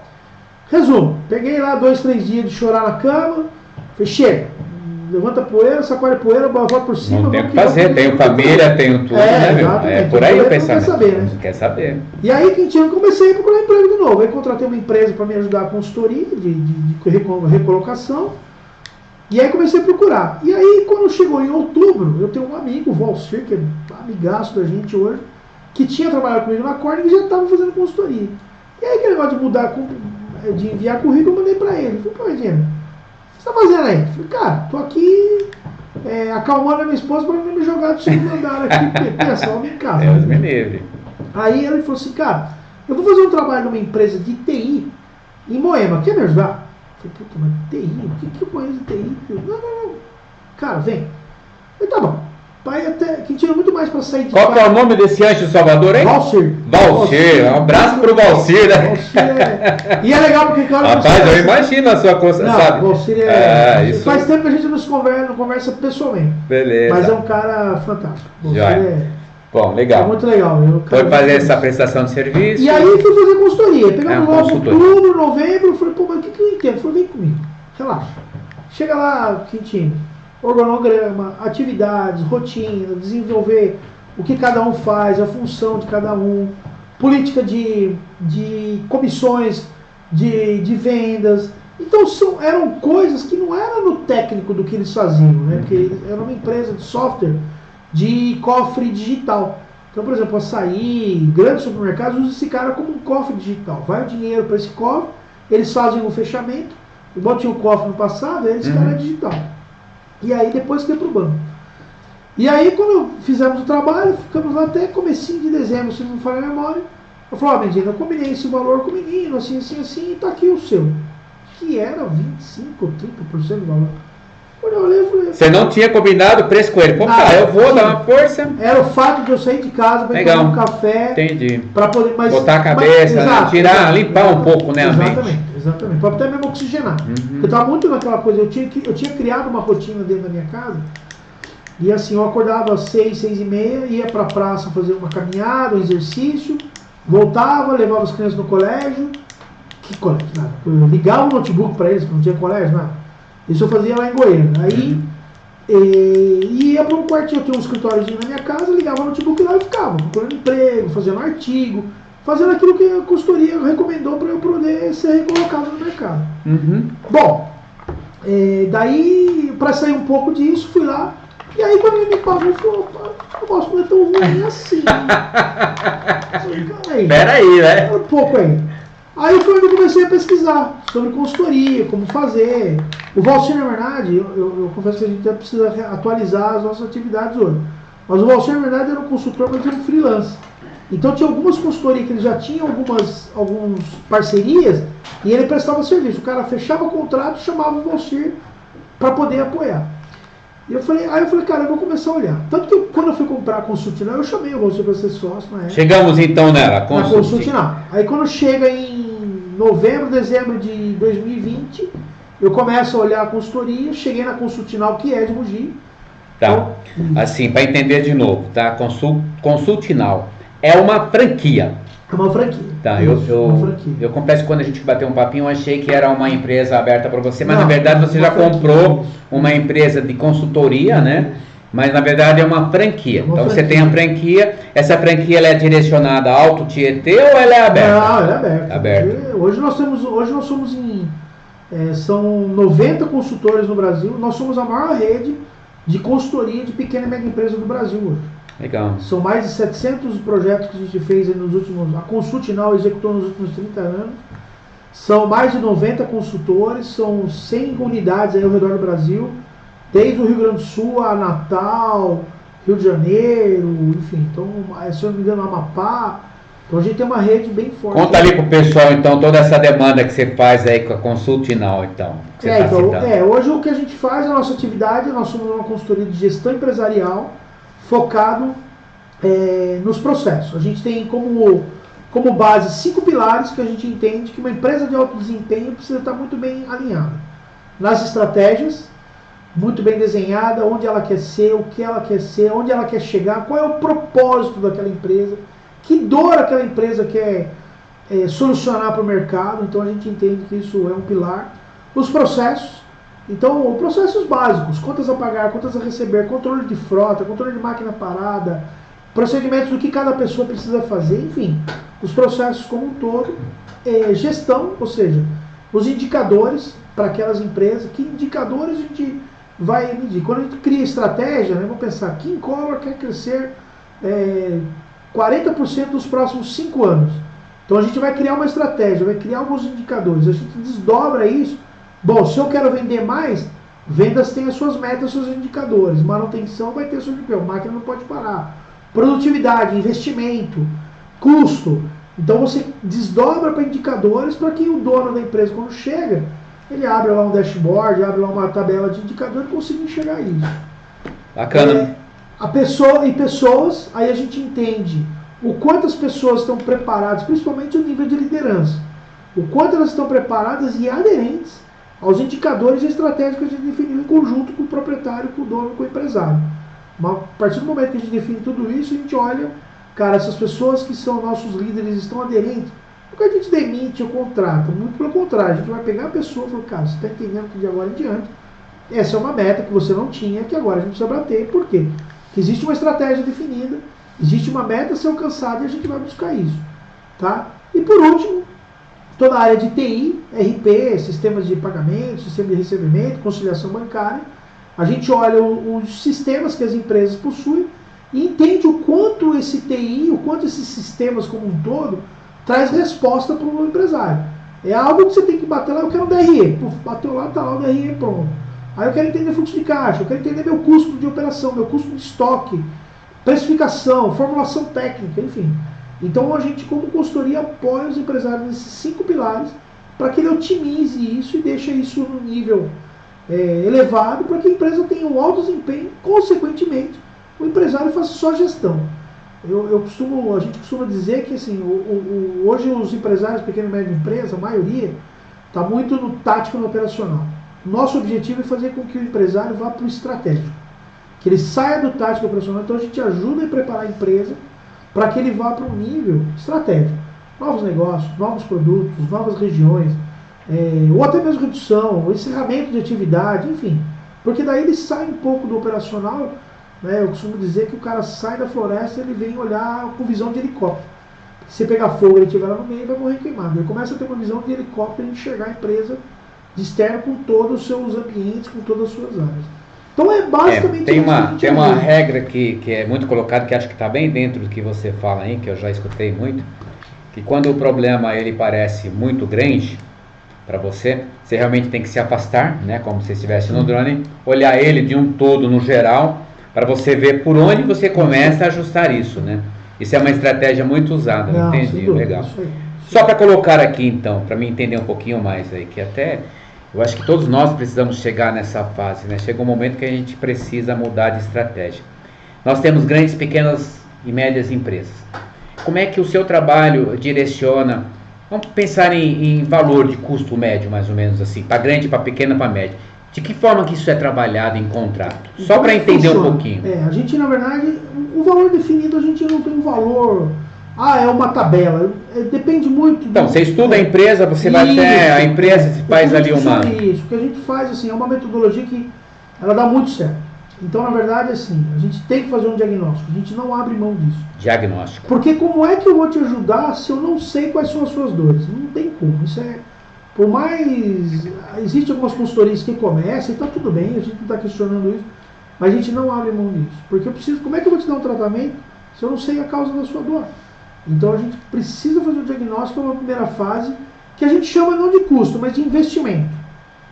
Resumo, peguei lá 2, 3 dias de chorar na cama, falei, chega, levanta a poeira, sacode a poeira, volta por cima. Não tem o que fazer, tenho família, tenho tudo, né, meu? É por aí o pensamento. Quer saber, né? Quer saber. E aí, Quintino, comecei a procurar emprego de novo. Aí contratei uma empresa para me ajudar a consultoria de recolocação. E aí comecei a procurar. E aí, quando chegou em outubro, eu tenho um amigo, o Valcir, que é amigaço da gente hoje, que tinha trabalhado comigo na Corning e já estava fazendo consultoria. E aí, aquele negócio de mudar, de enviar currículo, eu mandei pra ele. Falei, pô, Edina, o que você tá fazendo aí? Falei, cara, tô aqui acalmando a minha esposa pra não me jogar do segundo andar aqui, porque pensa, homem em casa. Deus me livre. Aí ele falou assim, cara, eu vou fazer um trabalho numa empresa de TI em Moema, quer me ajudar? Eu falei, puta, mas TI? O que eu conheço de TI? Não. Cara, vem. Eu falei, tá bom. Pai até, que tinha muito mais para sair de Qual que é o nome desse anjo de Salvador, hein? Valcir. Um abraço pro Valcir, né? Valcir e é legal porque, claro... Rapaz, eu imagino a sua coisa, sabe? Valcir isso... Faz tempo que a gente não conversa pessoalmente. Beleza. Mas é um cara fantástico. Valcir Bom, legal. É muito legal. Foi fazer essa prestação de serviço. E aí fui fazer consultoria. Pegamos logo outubro, novembro, eu falei, pô, mas o que eu entendo? Eu falei, vem comigo, relaxa. Chega lá, Quintino. Organograma, atividades, rotina, desenvolver o que cada um faz, a função de cada um, política de comissões, de vendas. Então eram coisas que não eram no técnico do que eles faziam, né? Porque era uma empresa de software de cofre digital. Então, por exemplo, Açaí, grandes supermercados usam esse cara como um cofre digital. Vai o dinheiro para esse cofre, eles fazem um fechamento, igual tinha o cofre no passado, esse cara é digital. E aí depois foi pro banco. E aí quando fizemos o trabalho, ficamos lá até comecinho de dezembro, se não me falha a memória. Eu falei, Medina, eu combinei esse valor com o menino, assim, e tá aqui o seu. Que era 25 ou 30% do valor. Quando eu olhei, eu falei... Você não tinha combinado o preço com ele? Pô, eu vou dar uma força. Era o fato de eu sair de casa para tomar um café. Entendi. Para poder... botar a cabeça, tirar, limpar um pouco, né, a mente. Exatamente, para até mesmo oxigenar. Eu estava muito naquela coisa, eu tinha criado uma rotina dentro da minha casa, e assim, eu acordava às 6, 6 e meia, ia para a praça fazer uma caminhada, um exercício, voltava, levava as crianças no colégio. Que colégio? Nada. Eu ligava o notebook para eles, porque não tinha colégio, nada. Isso eu fazia lá em Goiânia. Aí ia para um quartinho, eu tinha um escritóriozinho na minha casa, ligava o notebook lá e ficava procurando emprego, fazendo artigo, fazendo aquilo que a consultoria recomendou para eu poder ser recolocado no mercado. Bom, daí, para sair um pouco disso, fui lá. E aí quando ele me pagou, ele falou, o negócio não é tão ruim assim. Peraí, né? Um pouco aí. Aí foi onde eu comecei a pesquisar sobre consultoria, como fazer. O Valcir, na verdade, eu confesso que a gente precisa atualizar as nossas atividades hoje. Mas o Valcir, na verdade, era um consultor, mas era um freelance. Então tinha algumas consultorias que ele já tinha algumas parcerias e ele prestava serviço. O cara fechava o contrato e chamava o Valcir para poder apoiar. Aí eu falei, cara, eu vou começar a olhar. Tanto que quando eu fui comprar a Consultinal, eu chamei o Valcir para ser sócio na época. Chegamos então nela, Consultinal. Aí quando chega em novembro, dezembro de 2020, eu começo a olhar a consultoria, cheguei na Consultinal, que é de Mogi. Tá, assim, para entender de novo, tá? Consultinal é uma franquia. É uma franquia. Tá, Isso, eu confesso que quando a gente bateu um papinho, eu achei que era uma empresa aberta para você, mas Não, na verdade você já franquia, comprou isso. uma empresa de consultoria, né? Mas na verdade é uma franquia. Então você tem a franquia, essa franquia ela é direcionada a Alto Tietê ou ela é aberta? Não, ela é aberta. Aberta. Hoje nós somos são 90 consultores no Brasil, nós somos a maior rede de consultoria de pequena e média empresa do Brasil hoje. Legal. São mais de 700 projetos que a gente fez nos últimos... A Consultinal executou nos últimos 30 anos. São mais de 90 consultores, são 100 unidades aí ao redor do Brasil, desde o Rio Grande do Sul a Natal, Rio de Janeiro, enfim. Então, se eu não me engano, Amapá. Então a gente tem uma rede bem forte. Conta ali pro pessoal, então, toda essa demanda que você faz aí com a Consultinal, então. Hoje o que a gente faz, a nossa atividade, nós somos uma consultoria de gestão empresarial, focado nos processos. A gente tem como base 5 pilares que a gente entende que uma empresa de alto desempenho precisa estar muito bem alinhada. Nas estratégias, muito bem desenhada, onde ela quer ser, o que ela quer ser, onde ela quer chegar, qual é o propósito daquela empresa, que dor aquela empresa quer solucionar para o mercado. Então a gente entende que isso é um pilar. Os processos. Então, processos básicos, contas a pagar, contas a receber, controle de frota, controle de máquina parada, procedimentos do que cada pessoa precisa fazer, enfim, os processos como um todo, gestão, ou seja, os indicadores para aquelas empresas, que indicadores a gente vai medir. Quando a gente cria estratégia, né, vamos pensar, Kim Color quer crescer 40% nos próximos 5 anos. Então a gente vai criar uma estratégia, vai criar alguns indicadores, a gente desdobra isso. Bom, se eu quero vender mais, vendas tem as suas metas, seus indicadores. Manutenção vai ter seu indicador, máquina não pode parar. Produtividade, investimento, custo. Então você desdobra para indicadores para que o dono da empresa, quando chega, ele abre lá um dashboard, abre lá uma tabela de indicadores e consiga enxergar isso. Bacana. Pessoas, aí a gente entende o quanto as pessoas estão preparadas, principalmente o nível de liderança. O quanto elas estão preparadas e aderentes aos indicadores e estratégias que a gente definiu em conjunto com o proprietário, com o dono, com o empresário. Mas a partir do momento que a gente define tudo isso, a gente olha, cara, essas pessoas que são nossos líderes estão aderentes. Porque a gente demite ou contrata, muito pelo contrário, a gente vai pegar a pessoa e falar, cara, você está entendendo que de agora em diante, essa é uma meta que você não tinha, que agora a gente precisa bater. Por quê? Porque existe uma estratégia definida, existe uma meta a ser alcançada e a gente vai buscar isso. Tá? E por último, toda a área de TI, RP, sistemas de pagamento, sistema de recebimento, conciliação bancária. A gente olha os sistemas que as empresas possuem e entende o quanto esse TI, o quanto esses sistemas como um todo, traz resposta para o empresário. É algo que você tem que bater lá, eu quero um DRE. Puf, bateu lá, está lá o DRE pronto. Aí eu quero entender fluxo de caixa, eu quero entender meu custo de operação, meu custo de estoque, precificação, formulação técnica, enfim. Então a gente, como consultoria, apoia os empresários nesses 5 pilares para que ele otimize isso e deixe isso no nível elevado para que a empresa tenha um alto desempenho, consequentemente o empresário faça só gestão. A gente costuma dizer que assim, hoje os empresários pequena e média empresa, a maioria, está muito no tático e no operacional. Nosso objetivo é fazer com que o empresário vá para o estratégico, que ele saia do tático e operacional. Então a gente ajuda a preparar a empresa para que ele vá para um nível estratégico. Novos negócios, novos produtos, novas regiões, ou até mesmo redução, encerramento de atividade, enfim. Porque daí ele sai um pouco do operacional, né? Eu costumo dizer que o cara sai da floresta e ele vem olhar com visão de helicóptero. Se pegar fogo e ele estiver lá no meio, vai morrer queimado. Ele começa a ter uma visão de helicóptero e enxergar a empresa de externo com todos os seus ambientes, com todas as suas áreas. Então é basicamente tem uma regra que é muito colocada, que acho que está bem dentro do que você fala aí, que eu já escutei muito, que quando o problema ele parece muito grande para você, você realmente tem que se afastar, né, como se estivesse no drone, olhar ele de um todo no geral, para você ver por onde você começa a ajustar isso, né? Isso é uma estratégia muito usada, não, entendi, legal. Só para colocar aqui então, para mim entender um pouquinho mais aí, que até eu acho que todos nós precisamos chegar nessa fase, né? Chega um momento que a gente precisa mudar de estratégia. Nós temos grandes, pequenas e médias empresas. Como é que o seu trabalho direciona? Vamos pensar em valor de custo médio, mais ou menos assim, para grande, para pequena, para média. De que forma que isso é trabalhado em contrato? Só para entender um pouquinho. A gente, na verdade, o valor definido, a gente não tem um valor... é uma tabela. Depende muito... Então, você estuda a empresa, você vai até a empresa e faz ali uma... Isso, o que a gente faz, assim, é uma metodologia que ela dá muito certo. Então, na verdade, assim, a gente tem que fazer um diagnóstico. A gente não abre mão disso. Diagnóstico. Porque como é que eu vou te ajudar se eu não sei quais são as suas dores? Não tem como. Isso é... Por mais... Existem algumas consultorias que começam e está tudo bem, a gente não está questionando isso. Mas a gente não abre mão disso. Porque eu preciso... Como é que eu vou te dar um tratamento se eu não sei a causa da sua dor? Então a gente precisa fazer o diagnóstico, é uma primeira fase, que a gente chama não de custo, mas de investimento.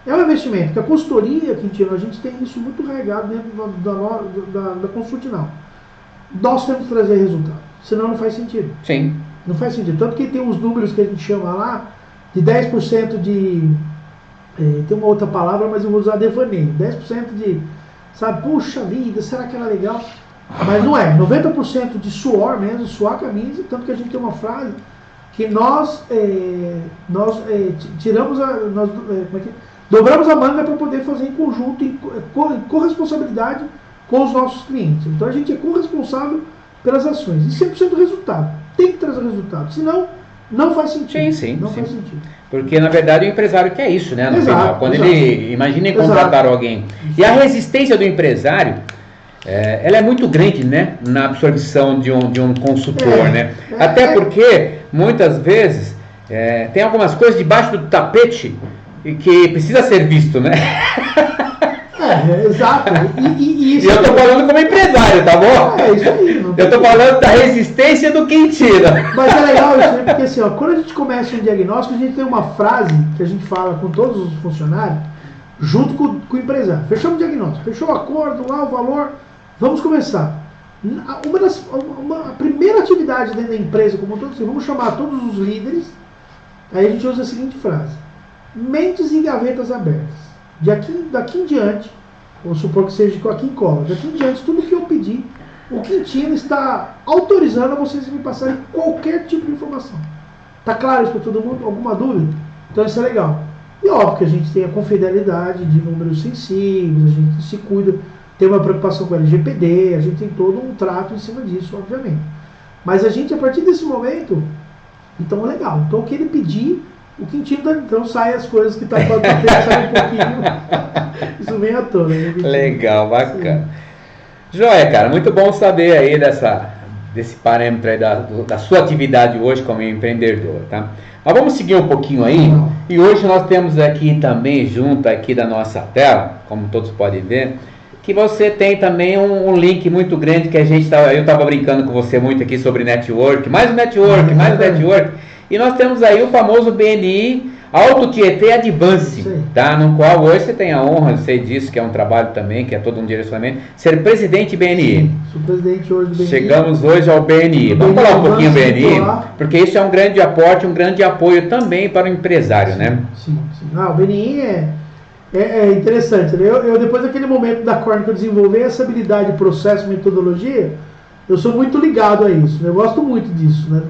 É um investimento, porque a consultoria, Quintino, a gente tem isso muito regado dentro da consultinal. Nós temos que trazer resultado, senão não faz sentido. Sim. Não faz sentido. Tanto que tem uns números que a gente chama lá, de 10% de... tem uma outra palavra, mas eu vou usar devaneio. 10% de, sabe, puxa vida, será que era legal? Mas não é. 90% de suor mesmo, suar a camisa, tanto que a gente tem uma frase que nós tiramos dobramos a manga para poder fazer em conjunto, em corresponsabilidade com os nossos clientes. Então a gente é corresponsável pelas ações. E 100% resultado. Tem que trazer resultado. Senão, não faz sentido. Sim. Faz sentido. Porque, na verdade, o empresário quer isso, né? No final. Quando ele... Imagine contratar alguém. E a resistência do empresário... ela é muito grande, né, na absorção de um consultor, né? Até porque, muitas vezes, tem algumas coisas debaixo do tapete que precisa ser visto, né? Exato. E eu tô falando como empresário, tá bom? Isso aí. Eu tô falando da resistência do Quintino. Mas é legal isso, né? Porque assim, quando a gente começa um diagnóstico, a gente tem uma frase que a gente fala com todos os funcionários, junto com o empresário. Fechamos o diagnóstico, fechou o acordo, lá o valor... Vamos começar. A primeira atividade dentro da empresa, como todos, vamos chamar todos os líderes, aí a gente usa a seguinte frase: mentes e gavetas abertas. Daqui em diante, vamos supor que seja com a Kim Cola, daqui em diante, tudo que eu pedir, o Quintino está autorizando a vocês me passarem qualquer tipo de informação. Tá claro isso para todo mundo? Alguma dúvida? Então isso é legal. E óbvio que a gente tem a confidencialidade de números sensíveis, a gente se cuida. Tem uma preocupação com o LGPD, a gente tem todo um trato em cima disso, obviamente. Mas a gente, a partir desse momento, então é legal. Então o que ele pedir, o Quintino, então sai as coisas que está falando para pensar um pouquinho. Isso vem à tona. Né? Legal, bacana. Sim. Joia, cara, muito bom saber aí desse parâmetro aí da sua atividade hoje como empreendedor, tá? Mas vamos seguir um pouquinho aí. E hoje nós temos aqui também, junto aqui da nossa tela, como todos podem ver, que você tem também um link muito grande que eu estava brincando com você muito aqui sobre network, mais network. E nós temos aí o famoso BNI Auto Tietê Advance, tá? No qual hoje você tem a honra, eu sei disso, que é um trabalho também, que é todo um direcionamento, ser presidente BNI. Sim, sou presidente hoje do BNI. Chegamos hoje ao BNI. Vamos falar um pouquinho do BNI, porque isso é um grande aporte, um grande apoio também para o empresário, né? Sim. O BNI é interessante, né? Eu depois daquele momento da Corne que eu desenvolvi essa habilidade de processo, metodologia, eu sou muito ligado a isso, né? Eu gosto muito disso, né?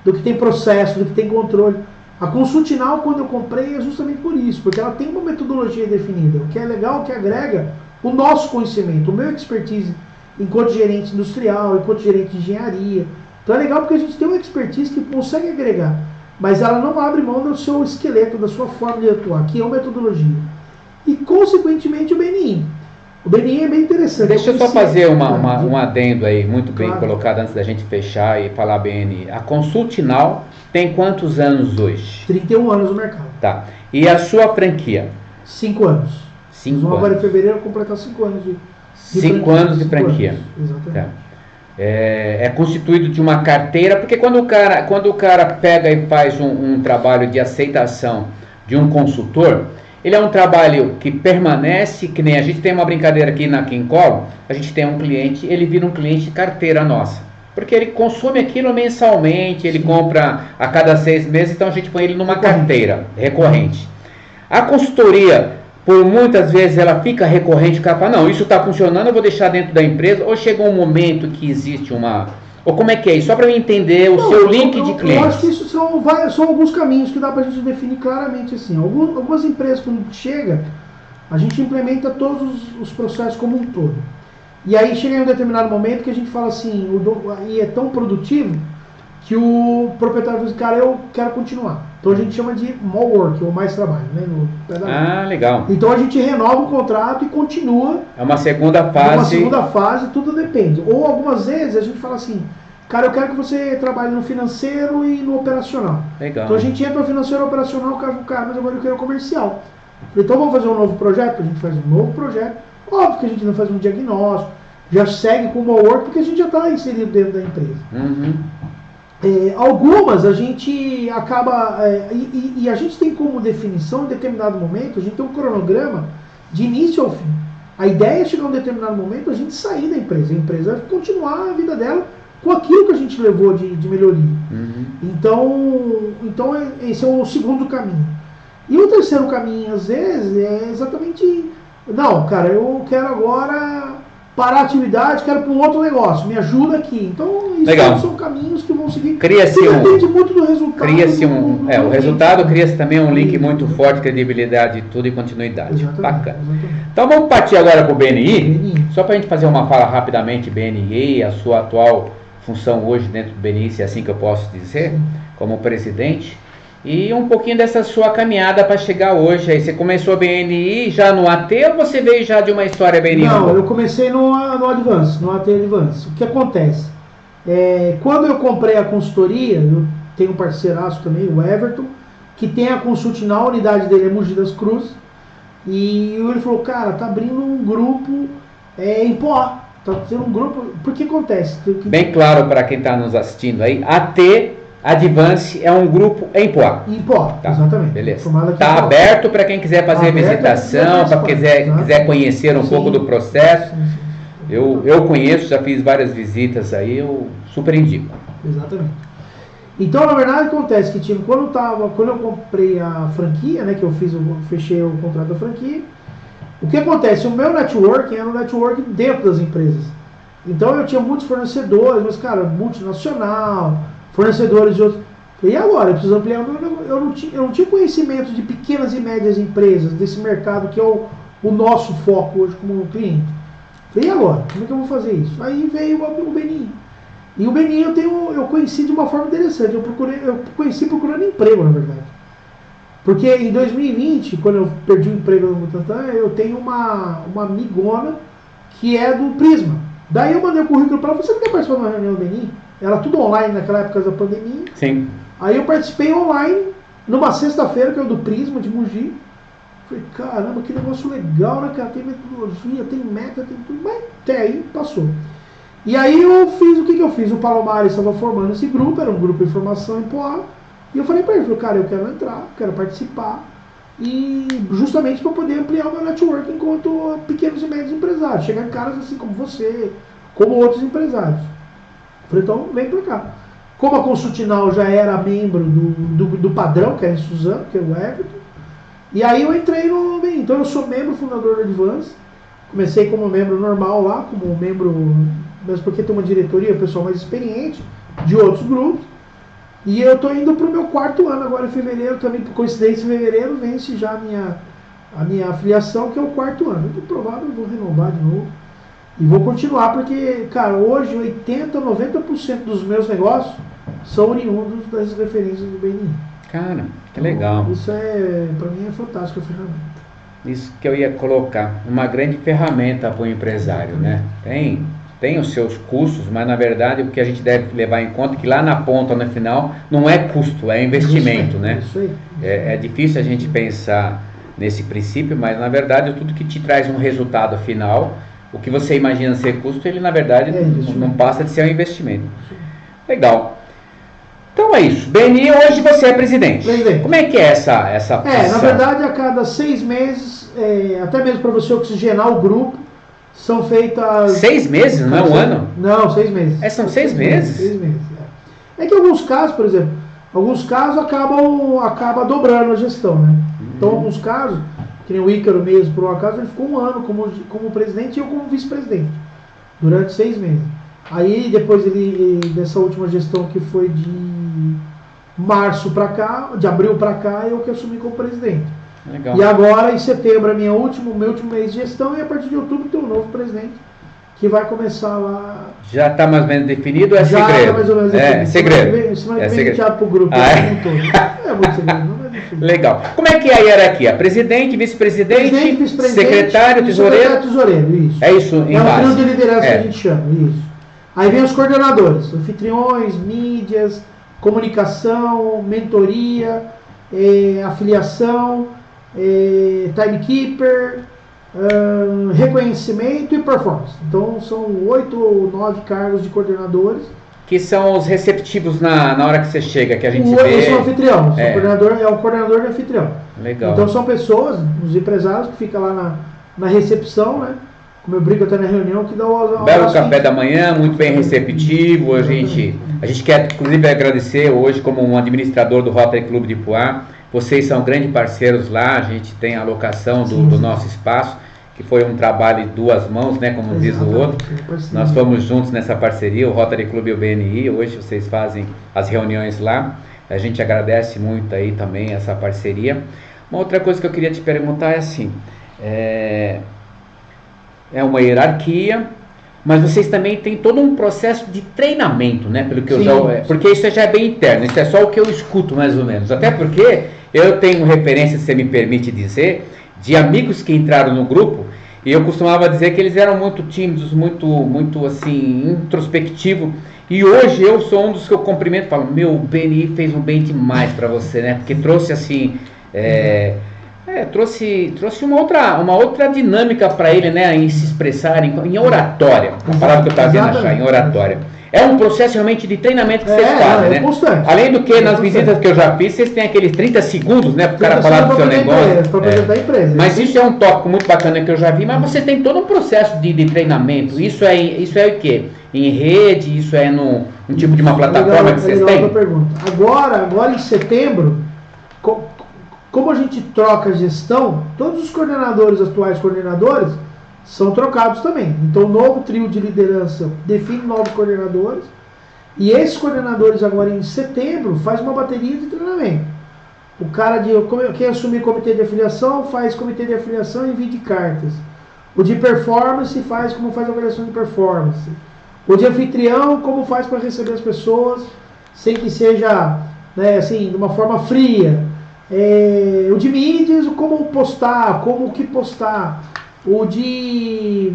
Do que tem processo, do que tem controle. A Consultinal, quando eu comprei, é justamente por isso, porque ela tem uma metodologia definida, o que é legal, o que agrega o nosso conhecimento, o meu expertise enquanto gerente industrial, enquanto gerente de engenharia. Então é legal porque a gente tem uma expertise que consegue agregar, mas ela não abre mão do seu esqueleto, da sua forma de atuar, que é uma metodologia. E, consequentemente, o BNI. O BNI é bem interessante. Deixa eu só fazer um adendo aí, muito bem colocado, antes da gente fechar e falar BNI. A Consultinal tem quantos anos hoje? 31 anos no mercado. Tá. E a sua franquia? 5 anos. 5 anos. Agora em fevereiro completar 5 anos de 5 anos de franquia. Exatamente. Tá. É constituído de uma carteira, porque quando o cara pega e faz um trabalho de aceitação de um consultor, ele é um trabalho que permanece, que nem a gente tem uma brincadeira aqui na Quincol, a gente tem um cliente, ele vira um cliente de carteira nossa, porque ele consome aquilo mensalmente, ele compra a cada 6 meses, então a gente põe ele numa carteira recorrente. A consultoria, por muitas vezes ela fica recorrente, o cara fala, não, isso está funcionando, eu vou deixar dentro da empresa, ou chega um momento que existe uma... Ou como é que é isso? Só para eu entender o seu link de clientes. Eu acho que isso são alguns caminhos que dá para a gente definir claramente assim. Algumas empresas, quando chega, a gente implementa todos os processos como um todo. E aí chega em um determinado momento que a gente fala assim, e é tão produtivo que o proprietário diz, cara, eu quero continuar. Então a gente chama de more work, ou mais trabalho, né? Legal. Então a gente renova o contrato e continua. É uma segunda fase. Uma segunda fase, tudo depende. Ou algumas vezes a gente fala assim, cara, eu quero que você trabalhe no financeiro e no operacional. Legal. Então a gente entra no financeiro e operacional, o cara fala, cara, mas agora eu quero comercial. Então vamos fazer um novo projeto? A gente faz um novo projeto. Óbvio que a gente não faz um diagnóstico, já segue com o more work, porque a gente já está inserido dentro da empresa. Uhum. Algumas a gente acaba, e a gente tem como definição, em determinado momento, a gente tem um cronograma de início ao fim. A ideia é chegar a um determinado momento a gente sair da empresa, a empresa continuar a vida dela com aquilo que a gente levou de melhoria. Uhum. Então esse é o segundo caminho. E o terceiro caminho, às vezes, é exatamente, não, cara, eu quero agora parar a atividade, quero para um outro negócio, me ajuda aqui. Então, isso são caminhos que vão seguir. Depende muito do resultado. O resultado cria-se também um link muito forte, credibilidade de tudo e continuidade. Exatamente, bacana. Exatamente. Então vamos partir agora para o BNI. Só para a gente fazer uma fala rapidamente, BNI, a sua atual função hoje dentro do BNI, se é assim que eu posso dizer, como presidente. E um pouquinho dessa sua caminhada para chegar hoje. Aí você começou a BNI já no AT ou você veio já de uma história BNI? Não, eu comecei no Advance, no AT Advance. O que acontece? Quando eu comprei a consultoria, eu tenho um parceiraço também, o Everton, que tem a Consultinal, a unidade dele é Mogi das Cruzes. E ele falou, cara, tá abrindo um grupo em Poá. Tá tendo um grupo... Por que acontece? Bem claro para quem está nos assistindo aí, AT Advance é um grupo em Poá. Em Poá, tá, exatamente. Beleza. Está aberto para quem quiser fazer visitação, para quem quiser conhecer um pouco do processo. Sim. Eu conheço, já fiz várias visitas aí, eu super indico. Exatamente. Então, na verdade, acontece que quando eu comprei a franquia, né, que eu fechei o contrato da franquia, o que acontece? O meu networking era um networking dentro das empresas. Então eu tinha muitos fornecedores, mas, cara, multinacional, fornecedores de outros. E agora? Eu preciso ampliar o meu negócio. Eu não tinha conhecimento de pequenas e médias empresas, desse mercado que é o nosso foco hoje como cliente. E agora? Como é que eu vou fazer isso? Aí veio o BNI. E o BNI eu conheci de uma forma interessante. Eu conheci procurando emprego, na verdade. Porque em 2020, quando eu perdi o emprego no Butantan, eu tenho uma amigona que é do Prisma. Daí eu mandei o currículo para ela, você não quer participar de uma reunião do BNI? Era tudo online naquela época da pandemia. Sim. Aí eu participei online, numa sexta-feira, que é o do Prisma, de Mogi. Falei, caramba, que negócio legal, né, cara? Tem metodologia, tem meta, tem tudo. Mas até aí passou. E aí eu fiz, o que eu fiz? O Palomar estava formando esse grupo, era um grupo de formação em Poá. E eu falei para ele, cara, eu quero entrar, quero participar. E justamente para poder ampliar o meu network enquanto pequenos e médios empresários. Chegar em caras assim como você, como outros empresários. Falei, então vem para cá. Como a Consultinal já era membro do padrão, que era em Suzano, que é o Everton. E aí eu entrei no BNI. Então eu sou membro fundador do Advance. Comecei como membro normal lá, como membro, mesmo porque tem uma diretoria, pessoal mais experiente, de outros grupos. E eu estou indo para o meu 4º ano agora em fevereiro, também por coincidência em fevereiro vence já a minha afiliação, que é o 4º ano. Muito provável eu vou renovar de novo. E vou continuar porque, cara, hoje 80, 90% dos meus negócios são oriundos das referências do BNI. Cara, que legal. Então, isso para mim é fantástico a ferramenta. Isso que eu ia colocar, uma grande ferramenta para o empresário, né? Tem os seus custos, mas na verdade o que a gente deve levar em conta é que lá na ponta, no final, não é custo, é investimento, né? Isso aí. É difícil a gente pensar nesse princípio, mas na verdade tudo que te traz um resultado final, o que você imagina ser custo, ele na verdade não passa de ser um investimento. Legal. Então é isso. BNI, hoje você é presidente. Como é que é essa posição? Na verdade, a cada 6 meses, até mesmo para você oxigenar o grupo, são feitas... 6 meses, não é um ano? Não, 6 meses. São 6 meses? 6 meses, é. Que alguns casos, por exemplo, acaba dobrando a gestão, né? Então, alguns casos, que nem o Ícaro mesmo, por um acaso, ele ficou 1 ano como presidente e eu como vice-presidente, durante 6 meses. Aí, depois dessa última gestão que foi de março para cá, de abril para cá, eu que assumi como presidente. Legal. E agora, em setembro, é meu último mês de gestão, e a partir de outubro tem um novo presidente que vai começar lá. Já está mais ou menos definido ou é já segredo? Já está mais ou menos definido. Segredo. Semana que vem já para o grupo. É muito segredo, não é definido. Legal. Como é que é a hierarquia? Presidente, vice-presidente, secretário, tesoureiro? Tesoureiro, isso. É isso em base. É um trio de liderança que a gente chama, isso. Aí vem os coordenadores, anfitriões, mídias, comunicação, mentoria, afiliação, timekeeper, reconhecimento e performance. Então são 8 ou 9 cargos de coordenadores. Que são os receptivos na hora que você chega, que a gente vê. Esse é o anfitrião, o coordenador de anfitrião. Legal. Então são pessoas, os empresários que ficam lá na recepção, né? Como eu brinco até na reunião, que dá o belo café da manhã, muito bem receptivo. A gente quer, inclusive, agradecer hoje como um administrador do Rotary Clube de Ipuá. Vocês são grandes parceiros lá, a gente tem a alocação do nosso espaço, que foi um trabalho de 2 mãos, né, como diz o outro. Nós fomos juntos nessa parceria, o Rotary Clube e o BNI. Hoje vocês fazem as reuniões lá. A gente agradece muito aí também essa parceria. Uma outra coisa que eu queria te perguntar é assim... É uma hierarquia, mas vocês também têm todo um processo de treinamento, né? Pelo que porque isso já é bem interno, isso é só o que eu escuto mais ou menos. Até porque eu tenho referência, se você me permite dizer, de amigos que entraram no grupo, e eu costumava dizer que eles eram muito tímidos, muito assim, introspectivo. E hoje eu sou um dos que eu cumprimento e falo, o BNI fez um bem demais para você, né? Porque trouxe assim... trouxe uma outra dinâmica para ele, né, em se expressar em oratória. A palavra que eu estava dizendo achar, em oratória. É um processo realmente de treinamento que vocês fazem, né? Constante. Além do que, nas visitas que eu já fiz, vocês têm aqueles 30 segundos, né, para o cara falar do seu negócio. Para apresentar a empresa. Mas isso é um tópico muito bacana que eu já vi, mas você tem todo um processo de treinamento. Isso é o quê? Em rede? Isso é num tipo de uma plataforma que vocês têm? Agora em setembro, como a gente troca a gestão, todos os coordenadores, atuais coordenadores, são trocados também. Então o novo trio de liderança define novos coordenadores, e esses coordenadores agora em setembro faz uma bateria de treinamento. O cara quem assumir comitê de afiliação, faz comitê de afiliação e envia de cartas. O de performance como faz a avaliação de performance. O de anfitrião, como faz para receber as pessoas, sem que seja, né, assim, de uma forma fria. O de mídias, como postar, como que postar. O de,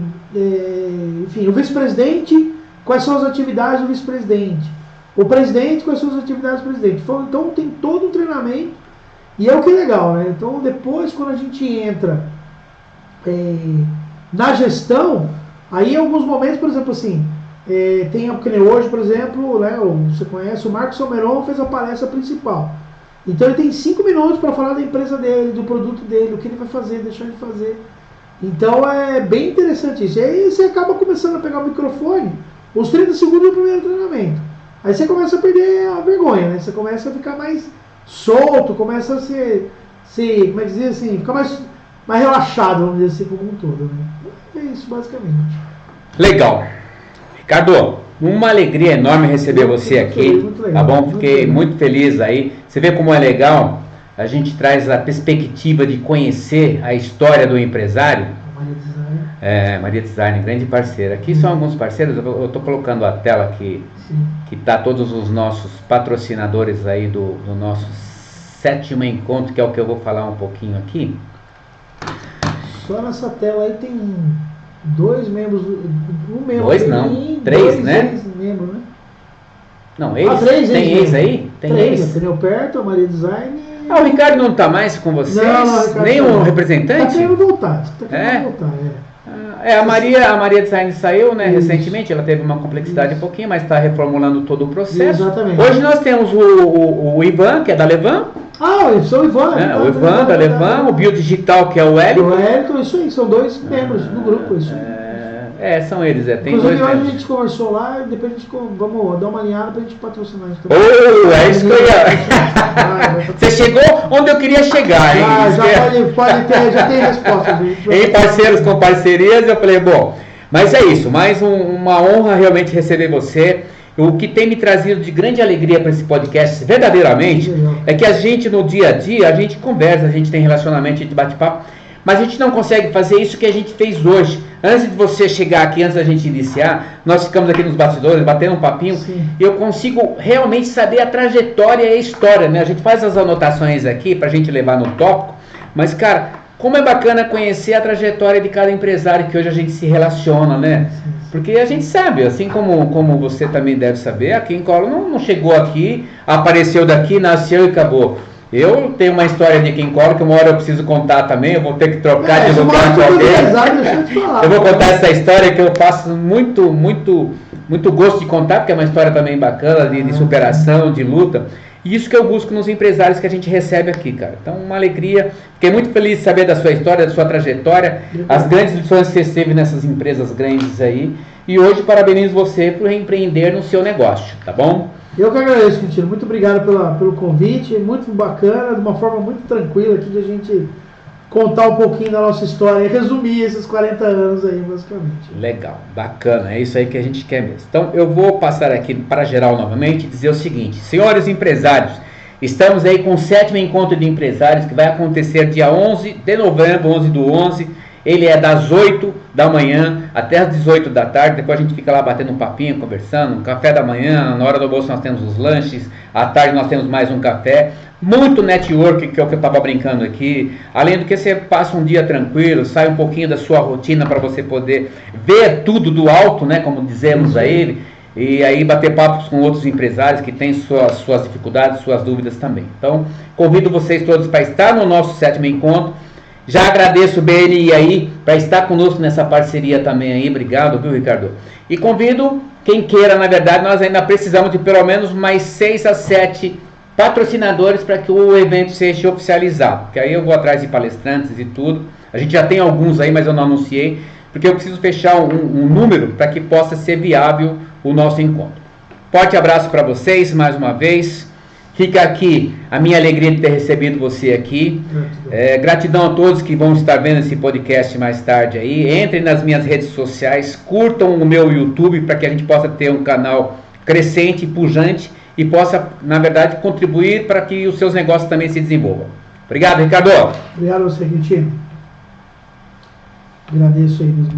o vice-presidente, quais são as atividades do vice-presidente. O presidente, quais são as atividades do presidente. Então tem todo um treinamento, e é o que é legal, né? Então depois, quando a gente entra na gestão, aí em alguns momentos, por exemplo assim, tem que nem hoje, por exemplo, né, você conhece, o Marcos Salmeron fez a palestra principal. Então ele tem 5 minutos para falar da empresa dele, do produto dele, o que ele vai fazer, deixar de fazer. Então é bem interessante isso. E aí você acaba começando a pegar o microfone, os 30 segundos do primeiro treinamento. Aí você começa a perder a vergonha, né? Você começa a ficar mais solto, começa a ser como é que dizer assim, ficar mais relaxado, vamos dizer assim, como um todo, né? É isso, basicamente. Legal. Ricardo, Uma alegria enorme receber você aqui, muito legal, tá bom? muito Fiquei legal. muito feliz aí. Você vê como é legal, a gente traz a perspectiva de conhecer a história do empresário. Maria Design, grande parceira. Aqui são alguns parceiros, eu estou colocando a tela aqui, que tá todos os nossos patrocinadores aí do nosso 7º encontro, que é o que eu vou falar um pouquinho aqui. Só nessa tela aí tem 2 membros, um membro. 2 não, 3, né? Membros, né? Não, ex? 3 tem ex aí? Tem 3, ex. Entendeu? Perto, a Maria Design. O Ricardo não tá mais com vocês? Não, nem o o representante? Tá querendo voltar. Voltar, a Maria Design saiu, né, recentemente, ela teve uma complexidade um pouquinho, mas está reformulando todo o processo. Exatamente. Hoje nós temos o Ivan, que é da Levan. Eu sou o Ivan. O Ivan da Levan, o Biodigital, que é o Wellington. O Wellington, isso aí, são 2 membros do grupo, isso aí. São eles, tem inclusive, 2 hoje membros. a gente conversou lá e depois a gente vamos dar uma alinhada pra gente patrocinar isso também. É isso que eu ia... Você chegou onde eu queria chegar, hein? Já tem resposta, gente. Em parceiros com parcerias, eu falei, bom, mas é isso, mais uma honra realmente receber você. O que tem me trazido de grande alegria para esse podcast, verdadeiramente, é que a gente no dia a dia, a gente conversa, a gente tem relacionamento, a gente bate papo, mas a gente não consegue fazer isso que a gente fez hoje. Antes de você chegar aqui, antes da gente iniciar, nós ficamos aqui nos bastidores, batendo um papinho, e eu consigo realmente saber a trajetória e a história, né? A gente faz as anotações aqui pra gente levar no tópico, mas, cara, como é bacana conhecer a trajetória de cada empresário que hoje a gente se relaciona, né? Porque a gente sabe, assim como você também deve saber, a King Colo não chegou aqui, apareceu daqui, nasceu e acabou. Eu tenho uma história de King Colo que uma hora eu preciso contar também, eu vou ter que trocar de lugar com alguém. Eu vou contar essa história que eu faço muito gosto de contar, porque é uma história também bacana, de superação, de luta. E isso que eu busco nos empresários que a gente recebe aqui, cara. Então, uma alegria. Fiquei muito feliz de saber da sua história, da sua trajetória, as grandes lições que você teve nessas empresas grandes aí. E hoje parabenizo você por empreender no seu negócio, tá bom? Eu que agradeço, Quintino. Muito obrigado pelo convite. Muito bacana, de uma forma muito tranquila aqui de a gente contar um pouquinho da nossa história e resumir esses 40 anos aí, basicamente. Legal, bacana. É isso aí que a gente quer mesmo. Então, eu vou passar aqui para geral novamente e dizer o seguinte. Senhores empresários, estamos aí com o 7º encontro de empresários que vai acontecer dia 11 de novembro, 11/11. Ele é das 8 da manhã até as 18 da tarde. Depois a gente fica lá batendo um papinho, conversando, um café da manhã. Na hora do almoço nós temos os lanches. À tarde nós temos mais um café. Muito network, que é o que eu estava brincando aqui. Além do que você passa um dia tranquilo, sai um pouquinho da sua rotina para você poder ver tudo do alto, né, como dizemos a ele. E aí bater papos com outros empresários que têm suas dificuldades, suas dúvidas também. Então, convido vocês todos para estar no nosso 7º encontro. Já agradeço o BNI aí para estar conosco nessa parceria também aí. Obrigado, viu, Ricardo? E convido quem queira, na verdade, nós ainda precisamos de pelo menos mais 6 a 7 patrocinadores para que o evento seja oficializado. Porque aí eu vou atrás de palestrantes e tudo. A gente já tem alguns aí, mas eu não anunciei. Porque eu preciso fechar um número para que possa ser viável o nosso encontro. Forte abraço para vocês mais uma vez. Fica aqui a minha alegria de ter recebido você aqui. Gratidão a todos que vão estar vendo esse podcast mais tarde aí. Entrem nas minhas redes sociais, curtam o meu YouTube para que a gente possa ter um canal crescente, pujante e possa, na verdade, contribuir para que os seus negócios também se desenvolvam. Obrigado, Ricardo. Obrigado a você, Quintino. Agradeço aí, meus